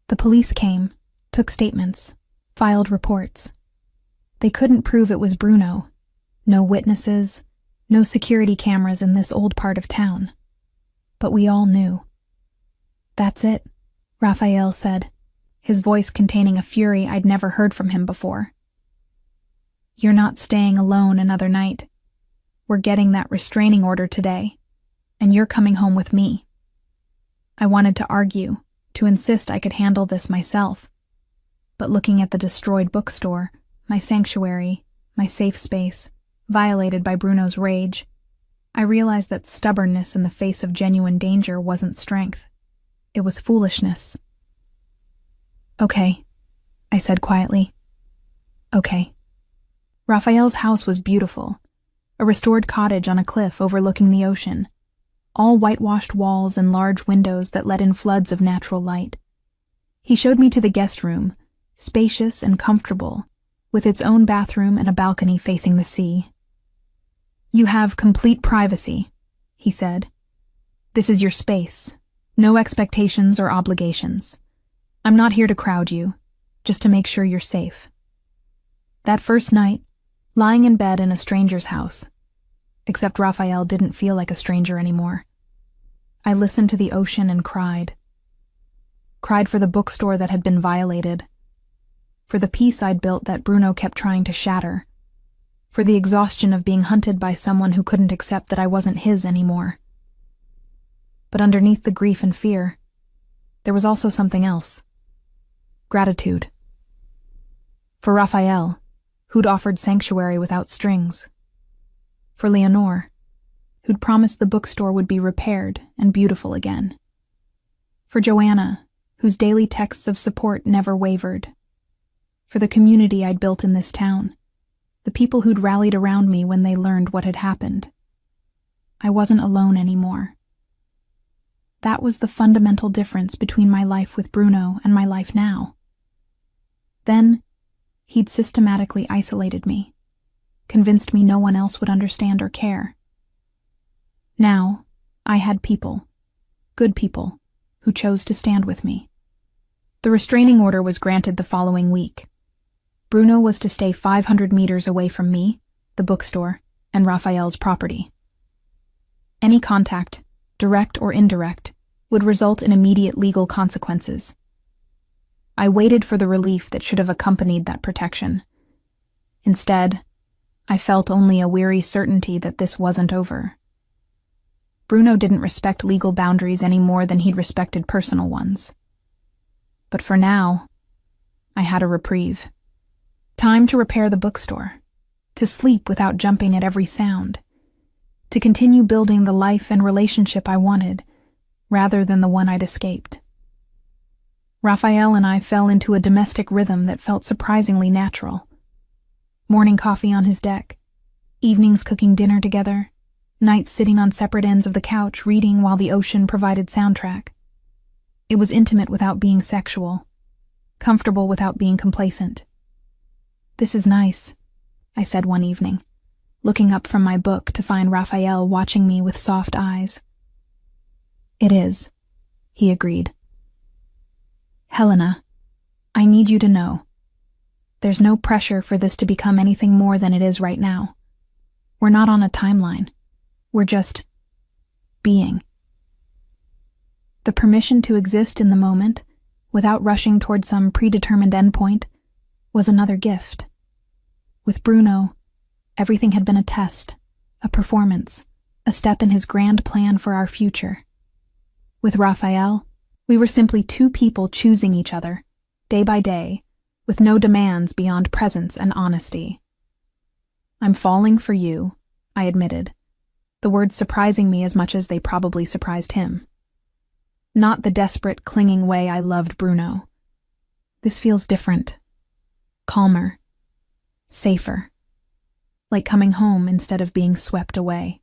The police came, took statements, filed reports. They couldn't prove it was Bruno. No witnesses, no security cameras in this old part of town. But we all knew. "That's it," Raphael said, his voice containing a fury I'd never heard from him before. "You're not staying alone another night. We're getting that restraining order today, and you're coming home with me." I wanted to argue, to insist I could handle this myself. But looking at the destroyed bookstore, my sanctuary, my safe space, violated by Bruno's rage, I realized that stubbornness in the face of genuine danger wasn't strength. It was foolishness. "Okay," I said quietly. "Okay." Raphael's house was beautiful, a restored cottage on a cliff overlooking the ocean, all whitewashed walls and large windows that let in floods of natural light. He showed me to the guest room, spacious and comfortable, with its own bathroom and a balcony facing the sea. "You have complete privacy," he said. "This is your space. No expectations or obligations. I'm not here to crowd you, just to make sure you're safe." That first night, lying in bed in a stranger's house, except Raphael didn't feel like a stranger anymore, I listened to the ocean and cried. Cried for the bookstore that had been violated, for the peace I'd built that Bruno kept trying to shatter, for the exhaustion of being hunted by someone who couldn't accept that I wasn't his anymore. But underneath the grief and fear, there was also something else. Gratitude. For Raphael, who'd offered sanctuary without strings. For Leonore, who'd promised the bookstore would be repaired and beautiful again. For Joanna, whose daily texts of support never wavered. For the community I'd built in this town, the people who'd rallied around me when they learned what had happened. I wasn't alone anymore. That was the fundamental difference between my life with Bruno and my life now. Then, he'd systematically isolated me, convinced me no one else would understand or care. Now, I had people, good people, who chose to stand with me. The restraining order was granted the following week. Bruno was to stay 500 meters away from me, the bookstore, and Raphael's property. Any contact, direct or indirect, would result in immediate legal consequences. I waited for the relief that should have accompanied that protection. Instead, I felt only a weary certainty that this wasn't over. Bruno didn't respect legal boundaries any more than he'd respected personal ones. But for now, I had a reprieve. Time to repair the bookstore, to sleep without jumping at every sound, to continue building the life and relationship I wanted, rather than the one I'd escaped. Raphael and I fell into a domestic rhythm that felt surprisingly natural. Morning coffee on his deck, evenings cooking dinner together, nights sitting on separate ends of the couch reading while the ocean provided soundtrack. It was intimate without being sexual, comfortable without being complacent. "This is nice," I said one evening, looking up from my book to find Raphael watching me with soft eyes. "It is," he agreed. "Helena, I need you to know. There's no pressure for this to become anything more than it is right now. We're not on a timeline. We're just being." The permission to exist in the moment, without rushing toward some predetermined endpoint, was another gift. With Bruno, everything had been a test, a performance, a step in his grand plan for our future. With Raphael, we were simply two people choosing each other, day by day, with no demands beyond presence and honesty. "I'm falling for you," I admitted, the words surprising me as much as they probably surprised him. Not the desperate, clinging way I loved Bruno. This feels different. Calmer. Safer. Like coming home instead of being swept away.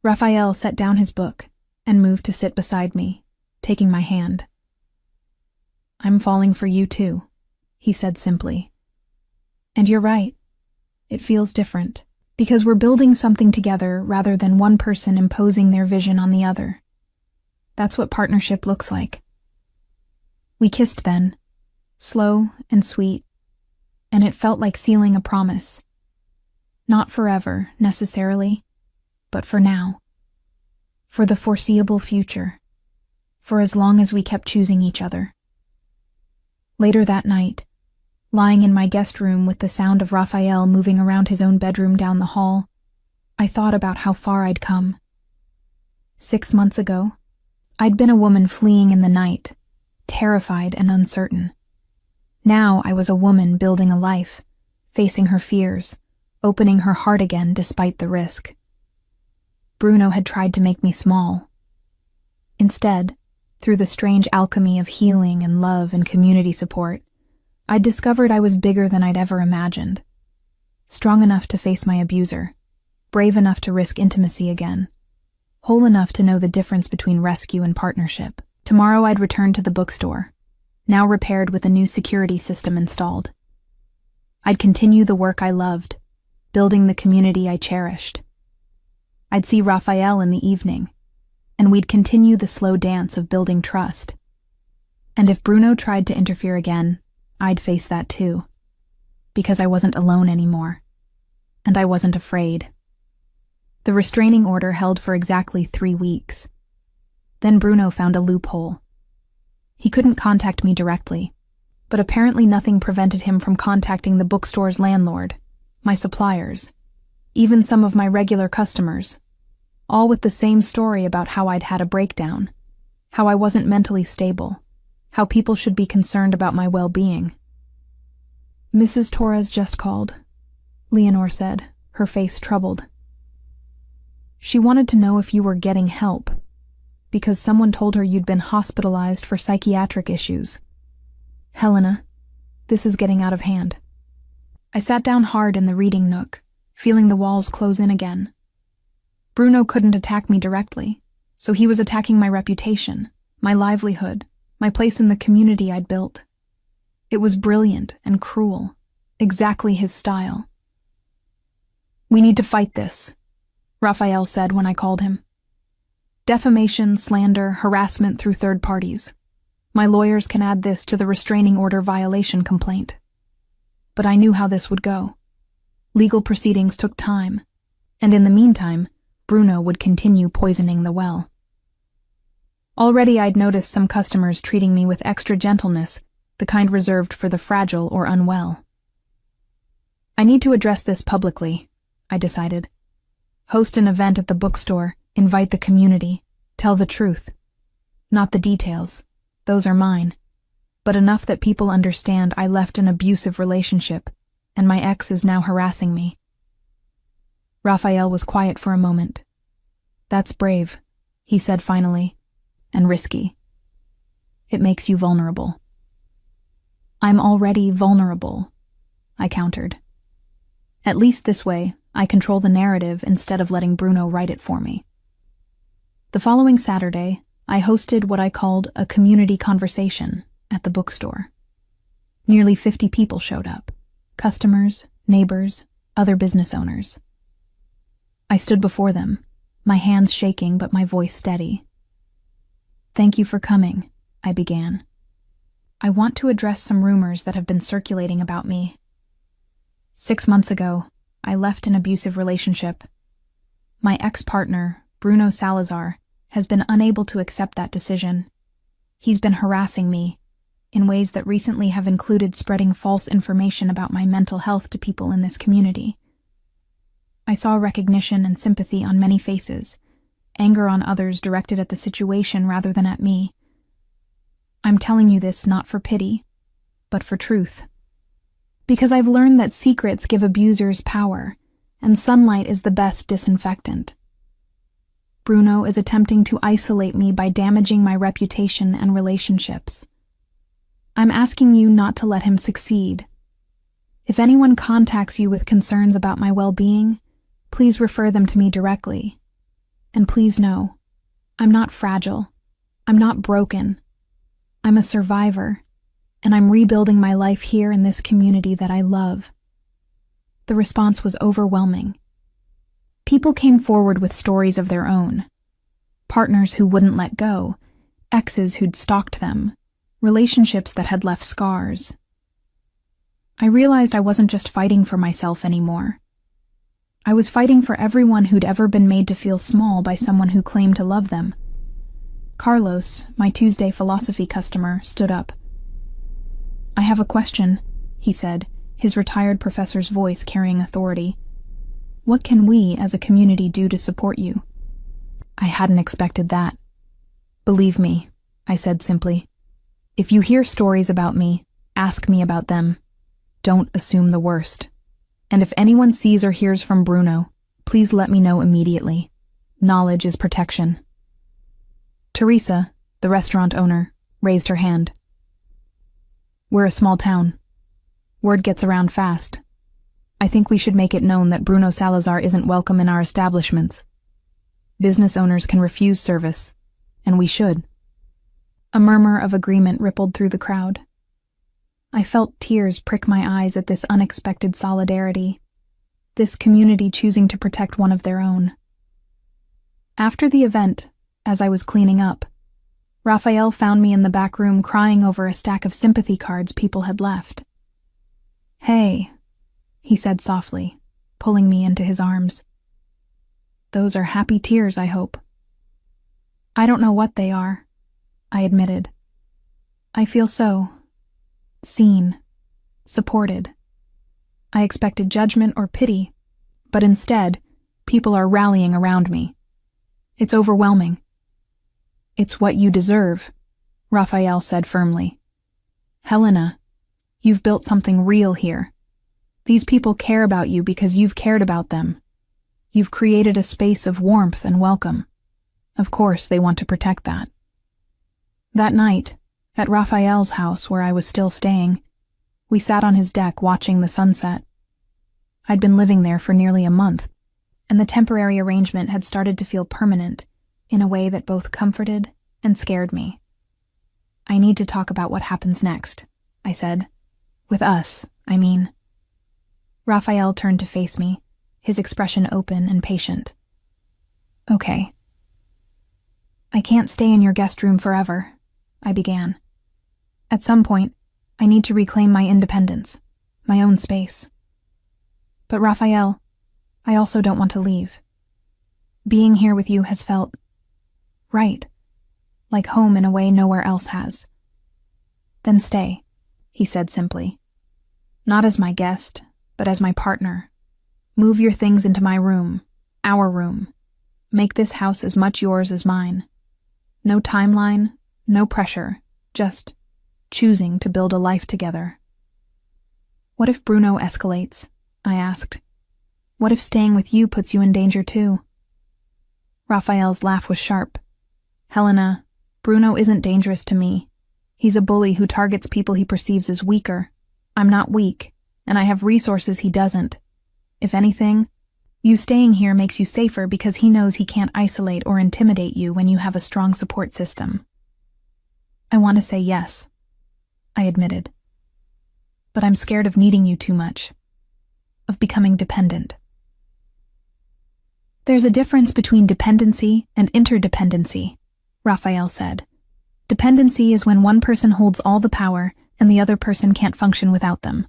Raphael set down his book and moved to sit beside me, taking my hand. "I'm falling for you too," he said simply. "And you're right. It feels different, because we're building something together rather than one person imposing their vision on the other. That's what partnership looks like." We kissed then, slow and sweet, and it felt like sealing a promise. Not forever, necessarily, but for now. For the foreseeable future. For as long as we kept choosing each other. Later that night, lying in my guest room with the sound of Raphael moving around his own bedroom down the hall, I thought about how far I'd come. 6 months ago, I'd been a woman fleeing in the night, terrified and uncertain. Now I was a woman building a life, facing her fears, opening her heart again despite the risk. Bruno had tried to make me small. Instead, through the strange alchemy of healing and love and community support, I'd discovered I was bigger than I'd ever imagined. Strong enough to face my abuser, brave enough to risk intimacy again, whole enough to know the difference between rescue and partnership. Tomorrow I'd return to the bookstore, now repaired with a new security system installed. I'd continue the work I loved, building the community I cherished. I'd see Raphael in the evening, and we'd continue the slow dance of building trust. And if Bruno tried to interfere again, I'd face that too, because I wasn't alone anymore, and I wasn't afraid. The restraining order held for exactly 3 weeks. Then Bruno found a loophole. He couldn't contact me directly, but apparently nothing prevented him from contacting the bookstore's landlord, my suppliers, even some of my regular customers, all with the same story about how I'd had a breakdown, how I wasn't mentally stable, how people should be concerned about my well-being. "Mrs. Torres just called," Leonore said, her face troubled. "She wanted to know if you were getting help, because someone told her you'd been hospitalized for psychiatric issues. Helena, this is getting out of hand." I sat down hard in the reading nook, feeling the walls close in again. Bruno couldn't attack me directly, so he was attacking my reputation, my livelihood, my place in the community I'd built. It was brilliant and cruel, exactly his style. "We need to fight this," Raphael said when I called him. "Defamation, slander, harassment through third parties. My lawyers can add this to the restraining order violation complaint." But I knew how this would go. Legal proceedings took time, and in the meantime, Bruno would continue poisoning the well. Already I'd noticed some customers treating me with extra gentleness, the kind reserved for the fragile or unwell. I need to address this publicly, I decided. Host an event at the bookstore, invite the community, tell the truth. Not the details, those are mine, but enough that people understand I left an abusive relationship, and my ex is now harassing me. Raphael was quiet for a moment. "That's brave," he said finally, "and risky. It makes you vulnerable." "I'm already vulnerable," I countered. "At least this way, I control the narrative instead of letting Bruno write it for me." The following Saturday, I hosted what I called a community conversation at the bookstore. Nearly 50 people showed up: customers, neighbors, other business owners. I stood before them, my hands shaking but my voice steady. "Thank you for coming," I began. "I want to address some rumors that have been circulating about me. 6 months ago, I left an abusive relationship. My ex-partner, Bruno Salazar, has been unable to accept that decision. He's been harassing me, in ways that recently have included spreading false information about my mental health to people in this community. I saw recognition and sympathy on many faces, anger on others directed at the situation rather than at me. I'm telling you this not for pity, but for truth. Because I've learned that secrets give abusers power, and sunlight is the best disinfectant. Bruno is attempting to isolate me by damaging my reputation and relationships. I'm asking you not to let him succeed. If anyone contacts you with concerns about my well-being, please refer them to me directly. And please know, I'm not fragile. I'm not broken. I'm a survivor, and I'm rebuilding my life here in this community that I love." The response was overwhelming. People came forward with stories of their own. Partners who wouldn't let go, exes who'd stalked them, relationships that had left scars. I realized I wasn't just fighting for myself anymore. I was fighting for everyone who'd ever been made to feel small by someone who claimed to love them. Carlos, my Tuesday philosophy customer, stood up. "I have a question," he said, his retired professor's voice carrying authority. "What can we as a community do to support you?" I hadn't expected that. Believe me, I said simply. If you hear stories about me, ask me about them. Don't assume the worst. And if anyone sees or hears from Bruno, please let me know immediately. Knowledge is protection. Teresa, the restaurant owner, raised her hand. We're a small town. Word gets around fast. I think we should make it known that Bruno Salazar isn't welcome in our establishments. Business owners can refuse service, and we should. A murmur of agreement rippled through the crowd. I felt tears prick my eyes at this unexpected solidarity, this community choosing to protect one of their own. After the event, as I was cleaning up, Raphael found me in the back room crying over a stack of sympathy cards people had left. Hey, he said softly, pulling me into his arms. Those are happy tears, I hope. I don't know what they are, I admitted. I feel so seen, supported. I expected judgment or pity, but instead, people are rallying around me. It's overwhelming. It's what you deserve, Raphael said firmly. Helena, you've built something real here. These people care about you because you've cared about them. You've created a space of warmth and welcome. Of course, they want to protect that. That night, at Raphael's house where I was still staying, we sat on his deck watching the sunset. I'd been living there for nearly a month, and the temporary arrangement had started to feel permanent in a way that both comforted and scared me. I need to talk about what happens next, I said. With us, I mean. Raphael turned to face me, his expression open and patient. Okay. I can't stay in your guest room forever, I began. At some point, I need to reclaim my independence, my own space. But Raphael, I also don't want to leave. Being here with you has felt right, like home in a way nowhere else has. Then stay, he said simply. Not as my guest, but as my partner. Move your things into my room, our room. Make this house as much yours as mine. No timeline, no pressure, just choosing to build a life together. What if Bruno escalates? I asked. What if staying with you puts you in danger too? Raphael's laugh was sharp. Helena, Bruno isn't dangerous to me. He's a bully who targets people he perceives as weaker. I'm not weak, and I have resources he doesn't. If anything, you staying here makes you safer because he knows he can't isolate or intimidate you when you have a strong support system. I want to say yes, I admitted. But I'm scared of needing you too much, of becoming dependent. There's a difference between dependency and interdependency, Raphael said. Dependency is when one person holds all the power and the other person can't function without them.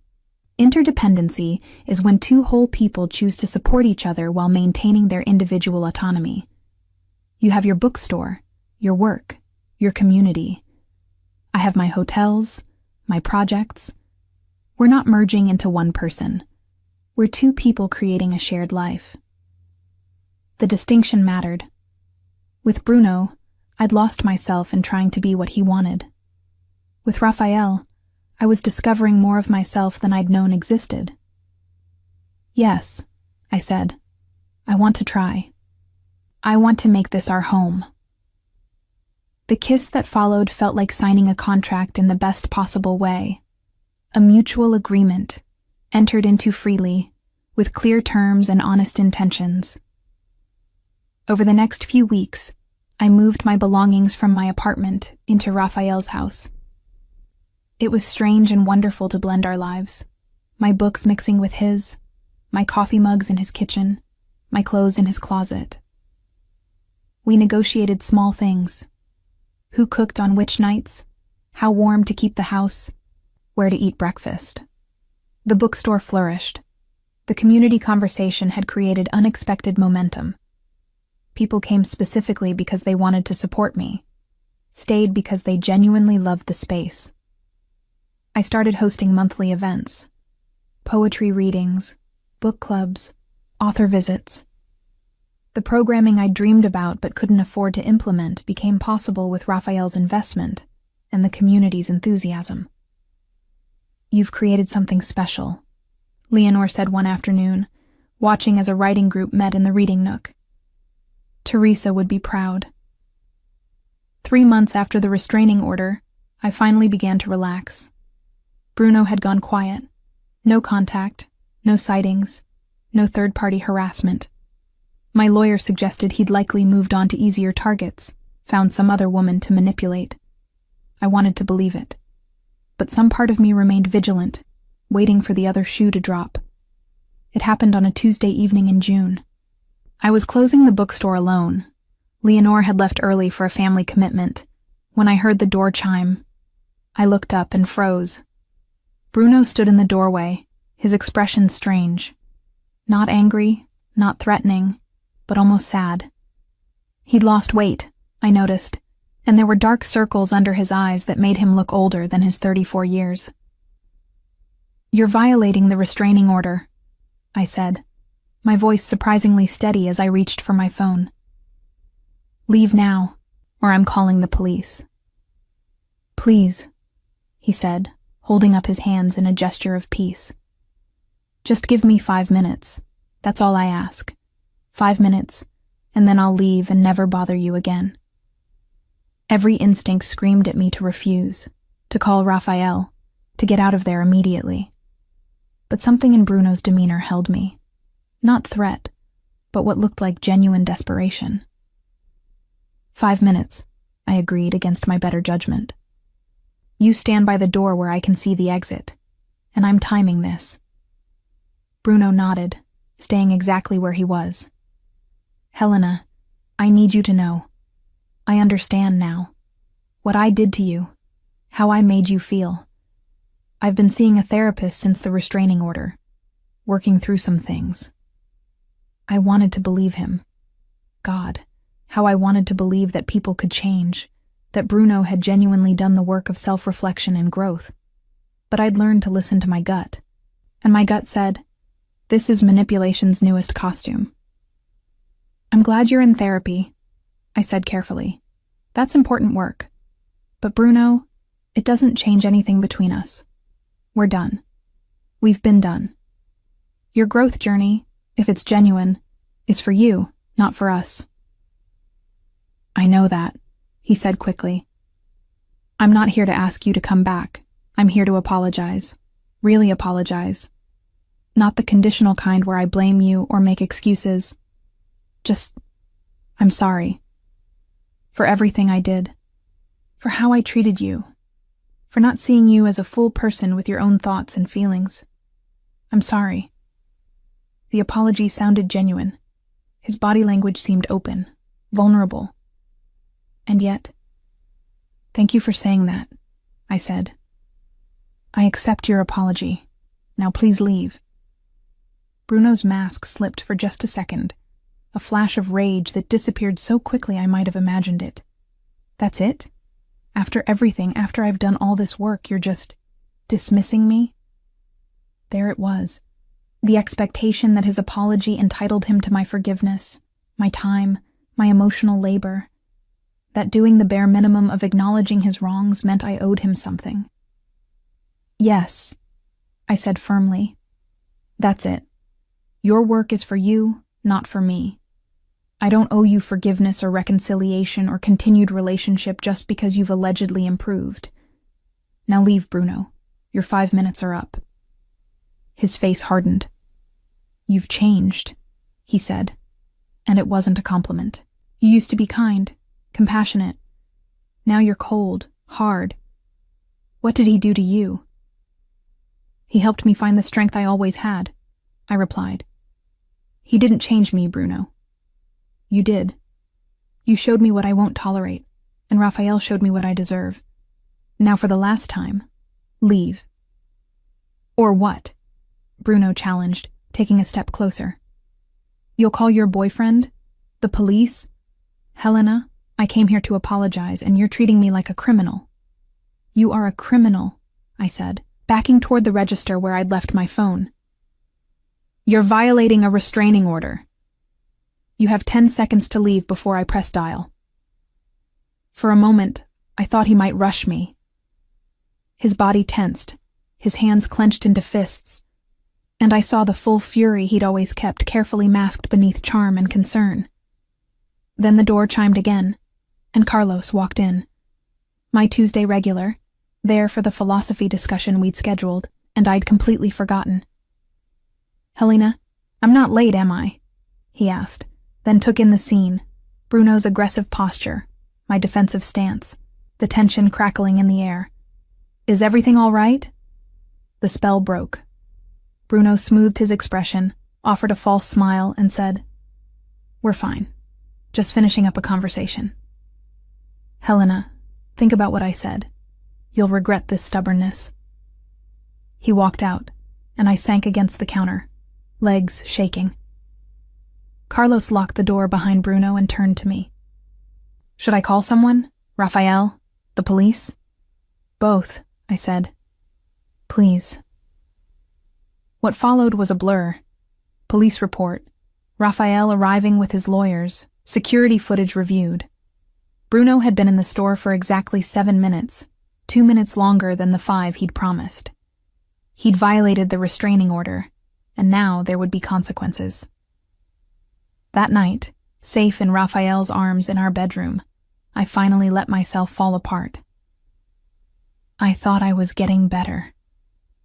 Interdependency is when two whole people choose to support each other while maintaining their individual autonomy. You have your bookstore, your work, your community. I have my hotels, my projects. We're not merging into one person. We're two people creating a shared life. The distinction mattered. With Bruno, I'd lost myself in trying to be what he wanted. With Raphael, I was discovering more of myself than I'd known existed. Yes, I said. I want to try. I want to make this our home. The kiss that followed felt like signing a contract in the best possible way. A mutual agreement, entered into freely, with clear terms and honest intentions. Over the next few weeks, I moved my belongings from my apartment into Raphael's house. It was strange and wonderful to blend our lives, my books mixing with his, my coffee mugs in his kitchen, my clothes in his closet. We negotiated small things. Who cooked on which nights, how warm to keep the house, where to eat breakfast. The bookstore flourished. The community conversation had created unexpected momentum. People came specifically because they wanted to support me, stayed because they genuinely loved the space. I started hosting monthly events, poetry readings, book clubs, author visits. The programming I dreamed about but couldn't afford to implement became possible with Raphael's investment and the community's enthusiasm. "You've created something special," Leonore said one afternoon, watching as a writing group met in the reading nook. Teresa would be proud. 3 months after the restraining order, I finally began to relax. Bruno had gone quiet. No contact, no sightings, no third-party harassment. My lawyer suggested he'd likely moved on to easier targets, found some other woman to manipulate. I wanted to believe it. But some part of me remained vigilant, waiting for the other shoe to drop. It happened on a Tuesday evening in June. I was closing the bookstore alone. Leonore had left early for a family commitment. When I heard the door chime, I looked up and froze. Bruno stood in the doorway, his expression strange. Not angry, not threatening, but almost sad. He'd lost weight, I noticed, and there were dark circles under his eyes that made him look older than his 34 years. "You're violating the restraining order," I said, my voice surprisingly steady as I reached for my phone. "Leave now, or I'm calling the police." "Please," he said, holding up his hands in a gesture of peace. "Just give me 5 minutes. That's all I ask. 5 minutes, and then I'll leave and never bother you again." Every instinct screamed at me to refuse, to call Raphael, to get out of there immediately. But something in Bruno's demeanor held me. Not threat, but what looked like genuine desperation. 5 minutes, I agreed against my better judgment. "You stand by the door where I can see the exit, and I'm timing this." Bruno nodded, staying exactly where he was. "Helena, I need you to know. I understand now. What I did to you, how I made you feel. I've been seeing a therapist since the restraining order, working through some things." I wanted to believe him. God, how I wanted to believe that people could change, that Bruno had genuinely done the work of self-reflection and growth. But I'd learned to listen to my gut, and my gut said, "This is manipulation's newest costume." "I'm glad you're in therapy," I said carefully. "That's important work. But Bruno, it doesn't change anything between us. We're done. We've been done. Your growth journey, if it's genuine, is for you, not for us." "I know that," he said quickly. "I'm not here to ask you to come back. I'm here to apologize. Really apologize. Not the conditional kind where I blame you or make excuses. Just, I'm sorry. For everything I did. For how I treated you. For not seeing you as a full person with your own thoughts and feelings. I'm sorry." The apology sounded genuine. His body language seemed open, vulnerable. And yet, "Thank you for saying that," I said. "I accept your apology. Now please leave." Bruno's mask slipped for just a second, a flash of rage that disappeared so quickly I might have imagined it. "That's it? After everything, after I've done all this work, you're just dismissing me?" There it was. The expectation that his apology entitled him to my forgiveness, my time, my emotional labor. That doing the bare minimum of acknowledging his wrongs meant I owed him something. "Yes," I said firmly. "That's it. Your work is for you, not for me. I don't owe you forgiveness or reconciliation or continued relationship just because you've allegedly improved. Now leave, Bruno. Your 5 minutes are up." His face hardened. "You've changed," he said, and it wasn't a compliment. "You used to be kind, compassionate. Now you're cold, hard. What did he do to you?" "He helped me find the strength I always had," I replied. "He didn't change me, Bruno. You did. You showed me what I won't tolerate, and Raphael showed me what I deserve. Now for the last time, leave." "Or what?" Bruno challenged, taking a step closer. "You'll call your boyfriend? The police? Helena, I came here to apologize, and you're treating me like a criminal." "You are a criminal," I said, backing toward the register where I'd left my phone. "You're violating a restraining order." You have 10 seconds to leave before I press dial. For a moment, I thought he might rush me. His body tensed, his hands clenched into fists, and I saw the full fury he'd always kept carefully masked beneath charm and concern. Then the door chimed again, and Carlos walked in. My Tuesday regular, there for the philosophy discussion we'd scheduled, and I'd completely forgotten. "Helena, I'm not late, am I?" he asked, then took in the scene, Bruno's aggressive posture, my defensive stance, the tension crackling in the air. "Is everything all right?" The spell broke. Bruno smoothed his expression, offered a false smile, and said, "We're fine. Just finishing up a conversation." "Helena, think about what I said. You'll regret this stubbornness." He walked out, and I sank against the counter, legs shaking. Carlos locked the door behind Bruno and turned to me. "Should I call someone? Raphael? The police?" "Both," I said. "Please." What followed was a blur. Police report, Raphael arriving with his lawyers, security footage reviewed. Bruno had been in the store for exactly 7 minutes, 2 minutes longer than the 5 he'd promised. He'd violated the restraining order, and now there would be consequences. That night, safe in Raphael's arms in our bedroom, I finally let myself fall apart. "I thought I was getting better,"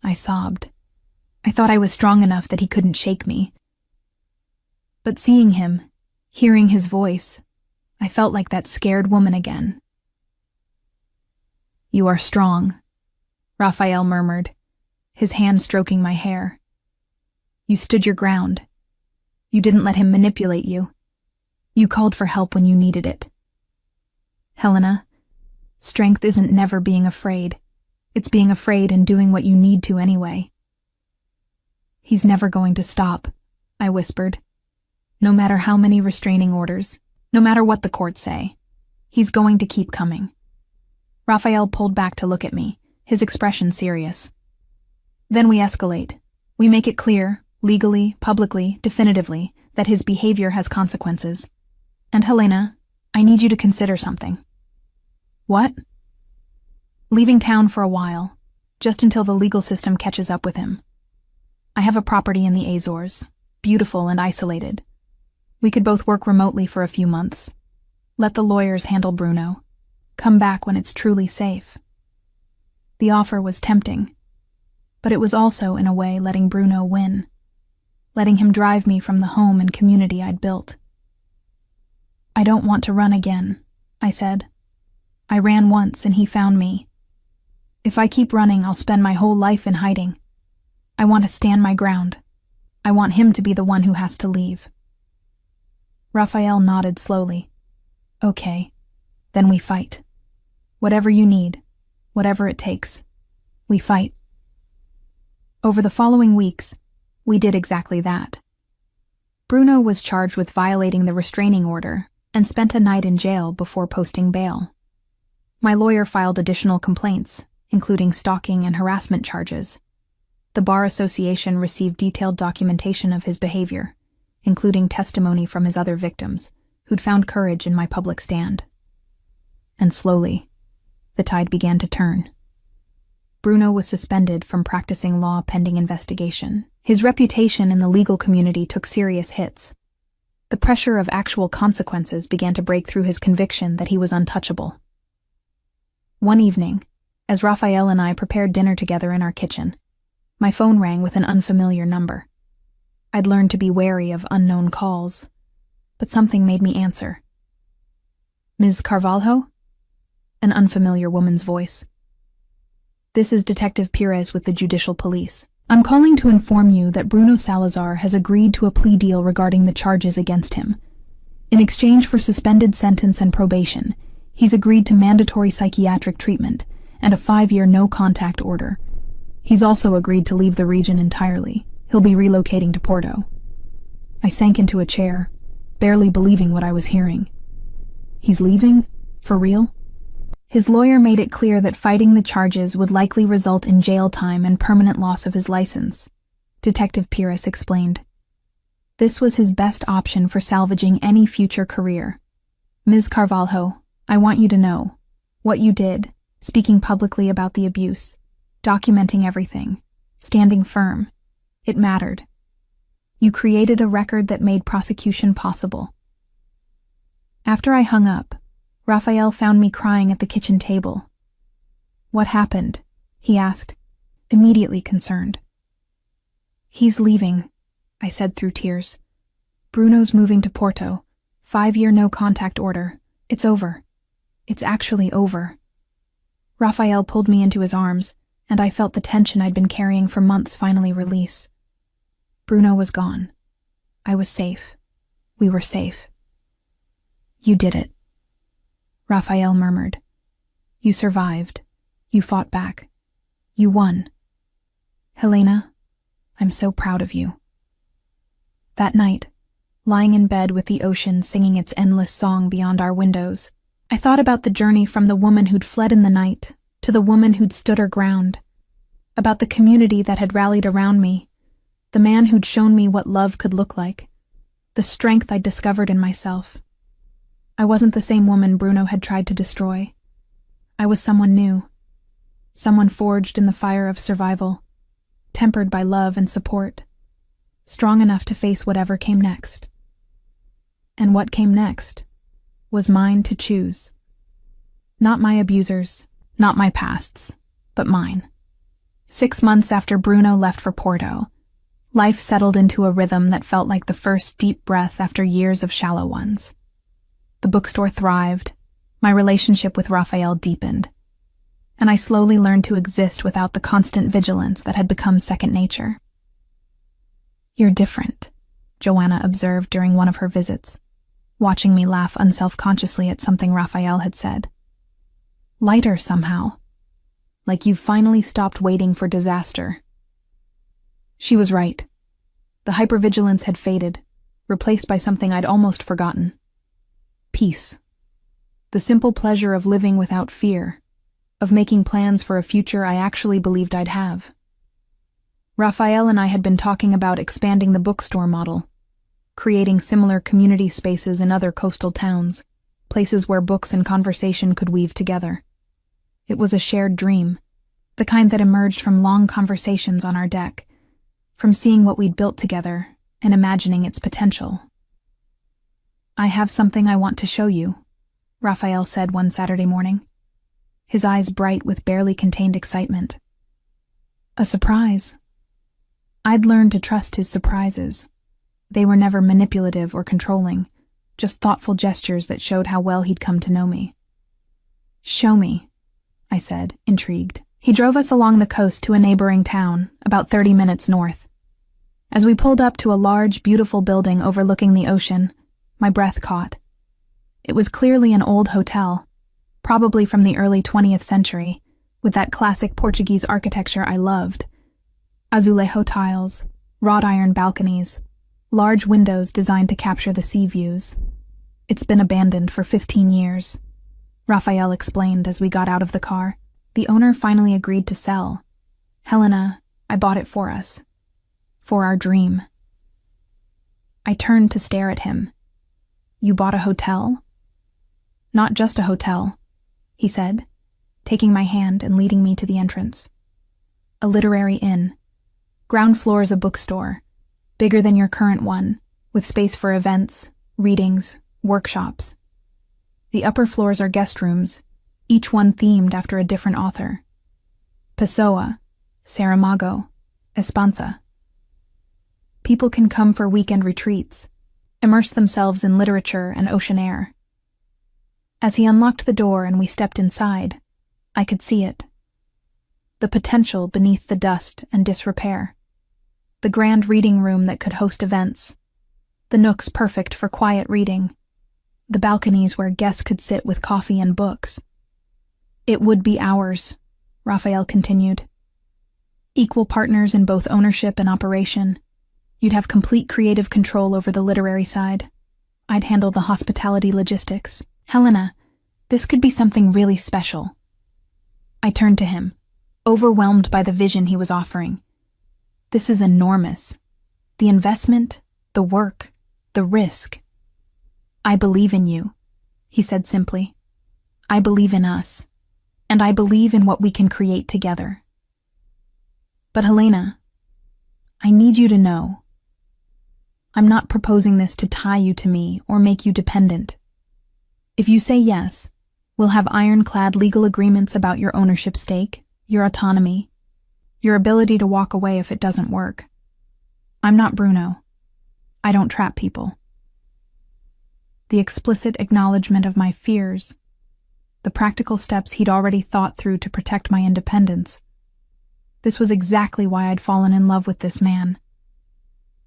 I sobbed. I thought I was strong enough that he couldn't shake me. But seeing him, hearing his voice, I felt like that scared woman again. "You are strong," Raphael murmured, his hand stroking my hair. "You stood your ground. You didn't let him manipulate you. You called for help when you needed it. Helena, strength isn't never being afraid. It's being afraid and doing what you need to anyway." "He's never going to stop," I whispered. "No matter how many restraining orders, no matter what the courts say, he's going to keep coming." Raphael pulled back to look at me, his expression serious. "Then we escalate. We make it clear, legally, publicly, definitively, that his behavior has consequences. And Helena, I need you to consider something." "What?" "Leaving town for a while, just until the legal system catches up with him. I have a property in the Azores, beautiful and isolated. We could both work remotely for a few months. Let the lawyers handle Bruno. Come back when it's truly safe." The offer was tempting, but it was also, in a way, letting Bruno win, letting him drive me from the home and community I'd built. "I don't want to run again," I said. "I ran once and he found me. If I keep running, I'll spend my whole life in hiding. I want to stand my ground. I want him to be the one who has to leave." Raphael nodded slowly. "Okay, then we fight. Whatever you need, whatever it takes, we fight." Over the following weeks, we did exactly that. Bruno was charged with violating the restraining order and spent a night in jail before posting bail. My lawyer filed additional complaints, including stalking and harassment charges. The Bar Association received detailed documentation of his behavior, including testimony from his other victims, who'd found courage in my public stand. And slowly, the tide began to turn. Bruno was suspended from practicing law pending investigation. His reputation in the legal community took serious hits. The pressure of actual consequences began to break through his conviction that he was untouchable. One evening, as Raphael and I prepared dinner together in our kitchen, my phone rang with an unfamiliar number. I'd learned to be wary of unknown calls, but something made me answer. "Ms. Carvalho?" An unfamiliar woman's voice. "This is Detective Pires with the Judicial Police. I'm calling to inform you that Bruno Salazar has agreed to a plea deal regarding the charges against him. In exchange for suspended sentence and probation, he's agreed to mandatory psychiatric treatment and a 5-year no-contact order. He's also agreed to leave the region entirely. He'll be relocating to Porto." I sank into a chair, barely believing what I was hearing. He's leaving? For real? His lawyer made it clear that fighting the charges would likely result in jail time and permanent loss of his license, Detective Pires explained. This was his best option for salvaging any future career. Ms. Carvalho, I want you to know what you did, speaking publicly about the abuse, documenting everything, standing firm. It mattered. You created a record that made prosecution possible. After I hung up, Raphael found me crying at the kitchen table. What happened? He asked, immediately concerned. He's leaving, I said through tears. Bruno's moving to Porto. 5-year no-contact order. It's over. It's actually over. Raphael pulled me into his arms, and I felt the tension I'd been carrying for months finally release. Bruno was gone. I was safe. We were safe. You did it, Raphael murmured. You survived. You fought back. You won. Helena, I'm so proud of you. That night, lying in bed with the ocean singing its endless song beyond our windows, I thought about the journey from the woman who'd fled in the night to the woman who'd stood her ground, about the community that had rallied around me, the man who'd shown me what love could look like, the strength I'd discovered in myself. I wasn't the same woman Bruno had tried to destroy. I was someone new, someone forged in the fire of survival, tempered by love and support, strong enough to face whatever came next. And what came next was mine to choose. Not my abusers, not my pasts, but mine. 6 months after Bruno left for Porto, life settled into a rhythm that felt like the first deep breath after years of shallow ones. The bookstore thrived, my relationship with Raphael deepened, and I slowly learned to exist without the constant vigilance that had become second nature. You're different, Joanna observed during one of her visits, watching me laugh unselfconsciously at something Raphael had said. Lighter somehow, like you've finally stopped waiting for disaster. She was right. The hypervigilance had faded, replaced by something I'd almost forgotten. Peace. The simple pleasure of living without fear, of making plans for a future I actually believed I'd have. Raphael and I had been talking about expanding the bookstore model, creating similar community spaces in other coastal towns, places where books and conversation could weave together. It was a shared dream, the kind that emerged from long conversations on our deck, from seeing what we'd built together and imagining its potential. I have something I want to show you, Raphael said one Saturday morning, his eyes bright with barely contained excitement. A surprise. I'd learned to trust his surprises. They were never manipulative or controlling, just thoughtful gestures that showed how well he'd come to know me. Show me, I said, intrigued. He drove us along the coast to a neighboring town, about 30 minutes north. As we pulled up to a large, beautiful building overlooking the ocean, my breath caught. It was clearly an old hotel, probably from the early 20th century, with that classic Portuguese architecture I loved. Azulejo tiles, wrought iron balconies, large windows designed to capture the sea views. It's been abandoned for 15 years, Raphael explained as we got out of the car. The owner finally agreed to sell. Helena, I bought it for us. For our dream. I turned to stare at him. You bought a hotel? Not just a hotel, he said, taking my hand and leading me to the entrance. A literary inn. Ground floor is a bookstore, bigger than your current one, with space for events, readings, workshops. The upper floors are guest rooms, each one themed after a different author. Pessoa, Saramago, Espansa. People can come for weekend retreats, immerse themselves in literature and ocean air. As he unlocked the door and we stepped inside, I could see it. The potential beneath the dust and disrepair. The grand reading room that could host events. The nooks perfect for quiet reading. The balconies where guests could sit with coffee and books. It would be ours, Raphael continued. Equal partners in both ownership and operation. You'd have complete creative control over the literary side. I'd handle the hospitality logistics. Helena, this could be something really special. I turned to him, overwhelmed by the vision he was offering. This is enormous. The investment, the work, the risk. "I believe in you," he said simply. "I believe in us, and I believe in what we can create together." "But Helena, I need you to know, I'm not proposing this to tie you to me or make you dependent. If you say yes, we'll have ironclad legal agreements about your ownership stake, your autonomy, your ability to walk away if it doesn't work. I'm not Bruno. I don't trap people." The explicit acknowledgement of my fears, the practical steps he'd already thought through to protect my independence. This was exactly why I'd fallen in love with this man.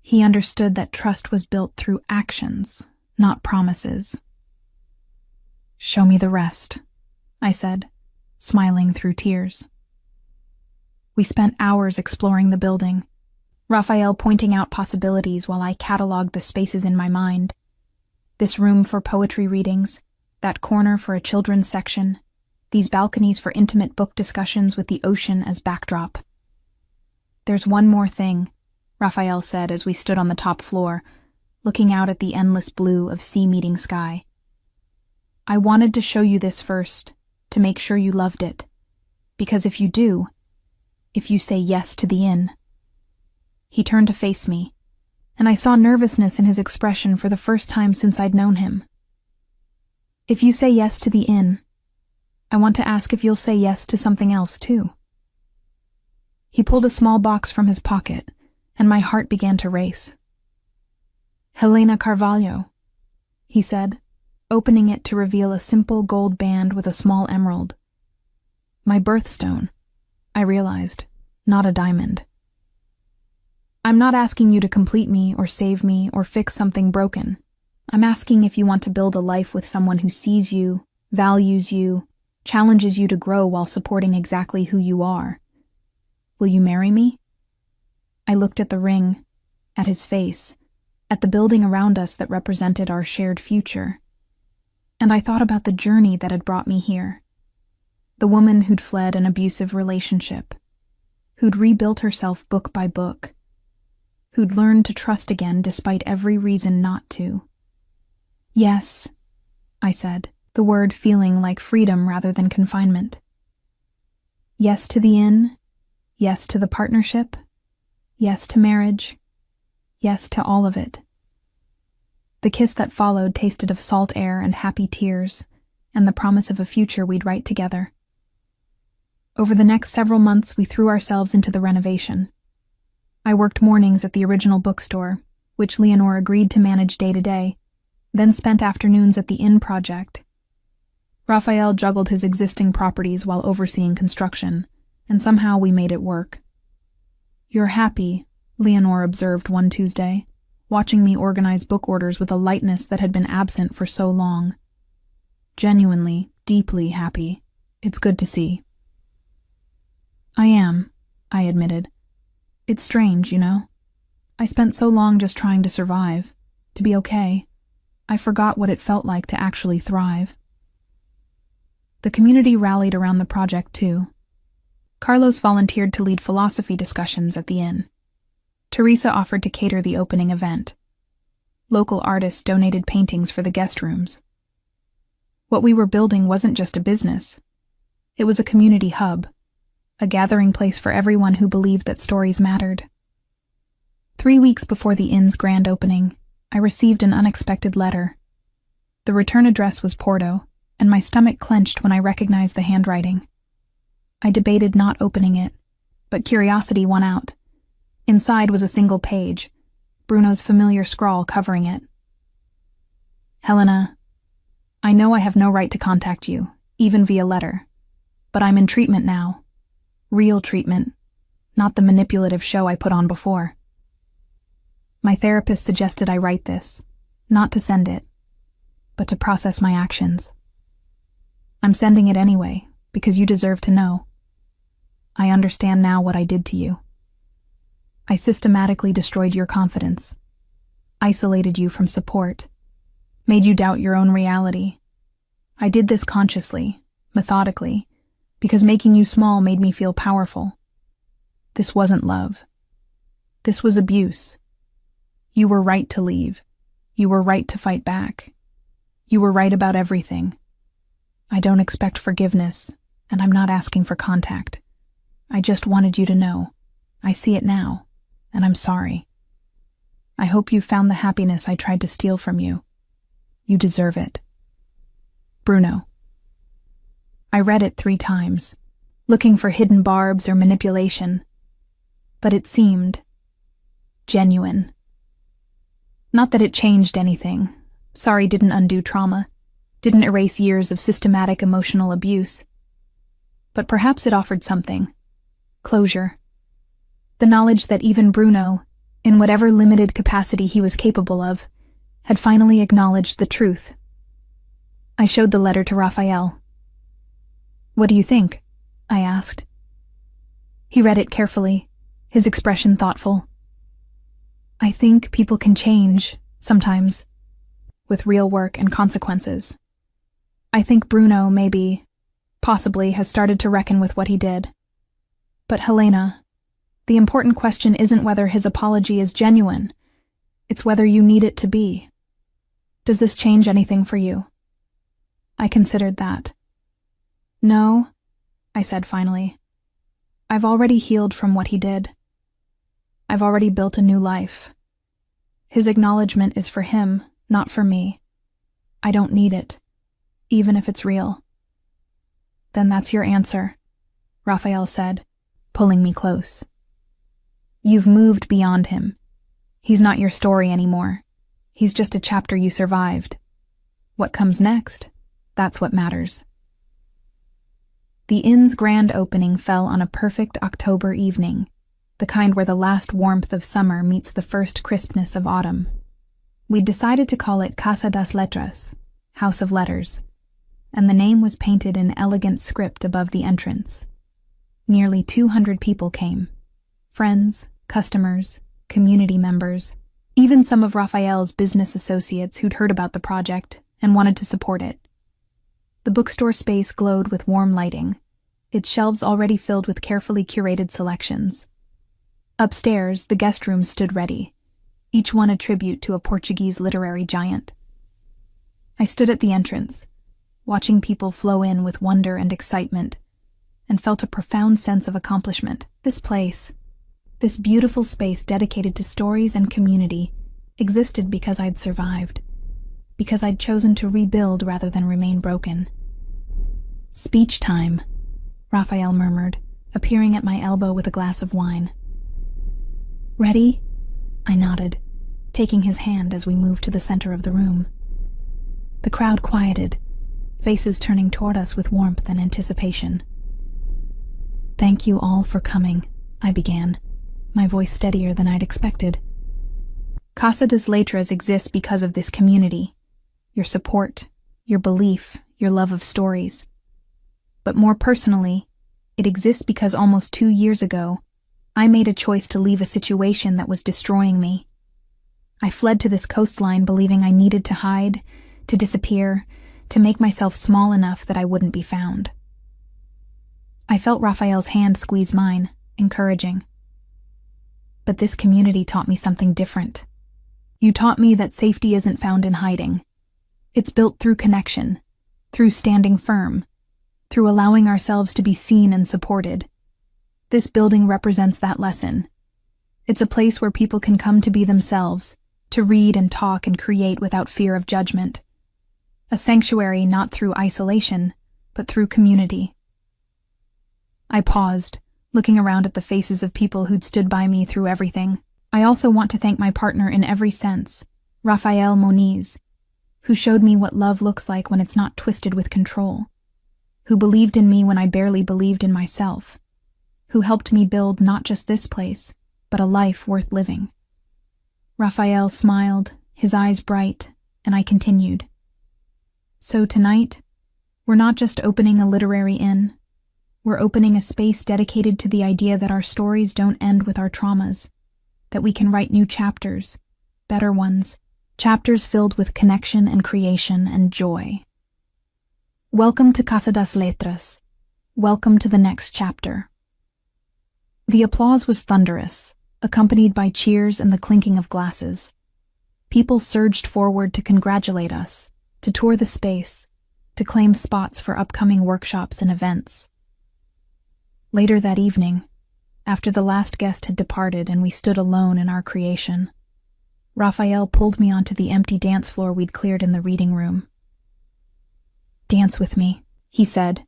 He understood that trust was built through actions, not promises. "Show me the rest," I said, smiling through tears. We spent hours exploring the building, Raphael pointing out possibilities while I cataloged the spaces in my mind. This room for poetry readings, that corner for a children's section, these balconies for intimate book discussions with the ocean as backdrop. "There's one more thing," Raphael said as we stood on the top floor, looking out at the endless blue of sea-meeting sky. "I wanted to show you this first, to make sure you loved it. Because if you do, if you say yes to the inn." He turned to face me, and I saw nervousness in his expression for the first time since I'd known him. "If you say yes to the inn, I want to ask if you'll say yes to something else too." He pulled a small box from his pocket, and my heart began to race. "Helena Carvalho," he said, opening it to reveal a simple gold band with a small emerald. My birthstone, I realized, not a diamond. "I'm not asking you to complete me or save me or fix something broken. I'm asking if you want to build a life with someone who sees you, values you, challenges you to grow while supporting exactly who you are. Will you marry me?" I looked at the ring, at his face, at the building around us that represented our shared future. And I thought about the journey that had brought me here. The woman who'd fled an abusive relationship, who'd rebuilt herself book by book, who'd learned to trust again despite every reason not to. "Yes," I said, the word feeling like freedom rather than confinement. Yes to the inn, yes to the partnership, yes to marriage, yes to all of it. The kiss that followed tasted of salt air and happy tears, and the promise of a future we'd write together. Over the next several months, we threw ourselves into the renovation. I worked mornings at the original bookstore, which Leonore agreed to manage day to day, then spent afternoons at the inn project. Raphael juggled his existing properties while overseeing construction, and somehow we made it work. "You're happy," Leonore observed one Tuesday, watching me organize book orders with a lightness that had been absent for so long. "Genuinely, deeply happy. It's good to see." "I am," I admitted. "It's strange, you know. I spent so long just trying to survive, to be okay. I forgot what it felt like to actually thrive." The community rallied around the project, too. Carlos volunteered to lead philosophy discussions at the inn. Teresa offered to cater the opening event. Local artists donated paintings for the guest rooms. What we were building wasn't just a business. It was a community hub, a gathering place for everyone who believed that stories mattered. 3 weeks before the inn's grand opening, I received an unexpected letter. The return address was Porto, and my stomach clenched when I recognized the handwriting. I debated not opening it, but curiosity won out. Inside was a single page, Bruno's familiar scrawl covering it. "Helena, I know I have no right to contact you, even via letter, but I'm in treatment now. Real treatment, not the manipulative show I put on before. My therapist suggested I write this, not to send it, but to process my actions. I'm sending it anyway, because you deserve to know. I understand now what I did to you. I systematically destroyed your confidence, isolated you from support, made you doubt your own reality. I did this consciously, methodically, because making you small made me feel powerful. This wasn't love. This was abuse. You were right to leave. You were right to fight back. You were right about everything. I don't expect forgiveness, and I'm not asking for contact. I just wanted you to know. I see it now, and I'm sorry. I hope you found the happiness I tried to steal from you. You deserve it. Bruno. I read it 3 times, looking for hidden barbs or manipulation, but it seemed genuine. Not that it changed anything. Sorry didn't undo trauma, didn't erase years of systematic emotional abuse. But perhaps it offered something. Closure. The knowledge that even Bruno, in whatever limited capacity he was capable of, had finally acknowledged the truth. I showed the letter to Raphael. "What do you think?" I asked. He read it carefully, his expression thoughtful. "I think people can change, sometimes, with real work and consequences. I think Bruno possibly has started to reckon with what he did. But Helena, the important question isn't whether his apology is genuine, it's whether you need it to be. Does this change anything for you?" I considered that. "No," I said finally. "I've already healed from what he did. I've already built a new life. His acknowledgement is for him, not for me. I don't need it, even if it's real." "Then that's your answer," Raphael said, pulling me close. "You've moved beyond him. He's not your story anymore. He's just a chapter you survived. What comes next? That's what matters." The inn's grand opening fell on a perfect October evening, the kind where the last warmth of summer meets the first crispness of autumn. We'd decided to call it Casa das Letras, House of Letters, and the name was painted in elegant script above the entrance. Nearly 200 people came. Friends, customers, community members, even some of Raphael's business associates who'd heard about the project and wanted to support it. The bookstore space glowed with warm lighting, its shelves already filled with carefully curated selections. Upstairs, the guest rooms stood ready, each one a tribute to a Portuguese literary giant. I stood at the entrance, watching people flow in with wonder and excitement, and felt a profound sense of accomplishment. This place, this beautiful space dedicated to stories and community, existed because I'd survived, because I'd chosen to rebuild rather than remain broken. "Speech time," Raphael murmured, appearing at my elbow with a glass of wine. "Ready?" I nodded, taking his hand as we moved to the center of the room. The crowd quieted, faces turning toward us with warmth and anticipation. "Thank you all for coming," I began, my voice steadier than I'd expected. Casa das Letras exists because of this community, your support, your belief, your love of stories. But more personally, it exists because almost 2 years ago, I made a choice to leave a situation that was destroying me. I fled to this coastline believing I needed to hide, to disappear, to make myself small enough that I wouldn't be found. I felt Raphael's hand squeeze mine, encouraging. But this community taught me something different. You taught me that safety isn't found in hiding. It's built through connection, through standing firm, through allowing ourselves to be seen and supported. This building represents that lesson. It's a place where people can come to be themselves, to read and talk and create without fear of judgment. A sanctuary not through isolation, but through community. I paused, looking around at the faces of people who'd stood by me through everything. I also want to thank my partner in every sense, Raphael Moniz, who showed me what love looks like when it's not twisted with control, who believed in me when I barely believed in myself, who helped me build not just this place, but a life worth living. Raphael smiled, his eyes bright, and I continued. So tonight, we're not just opening a literary inn, we're opening a space dedicated to the idea that our stories don't end with our traumas, that we can write new chapters, better ones, chapters filled with connection and creation and joy. Welcome to Casa das Letras. Welcome to the next chapter. The applause was thunderous, accompanied by cheers and the clinking of glasses. People surged forward to congratulate us, to tour the space, to claim spots for upcoming workshops and events. Later that evening, after the last guest had departed and we stood alone in our creation, Raphael pulled me onto the empty dance floor we'd cleared in the reading room. "Dance with me," he said,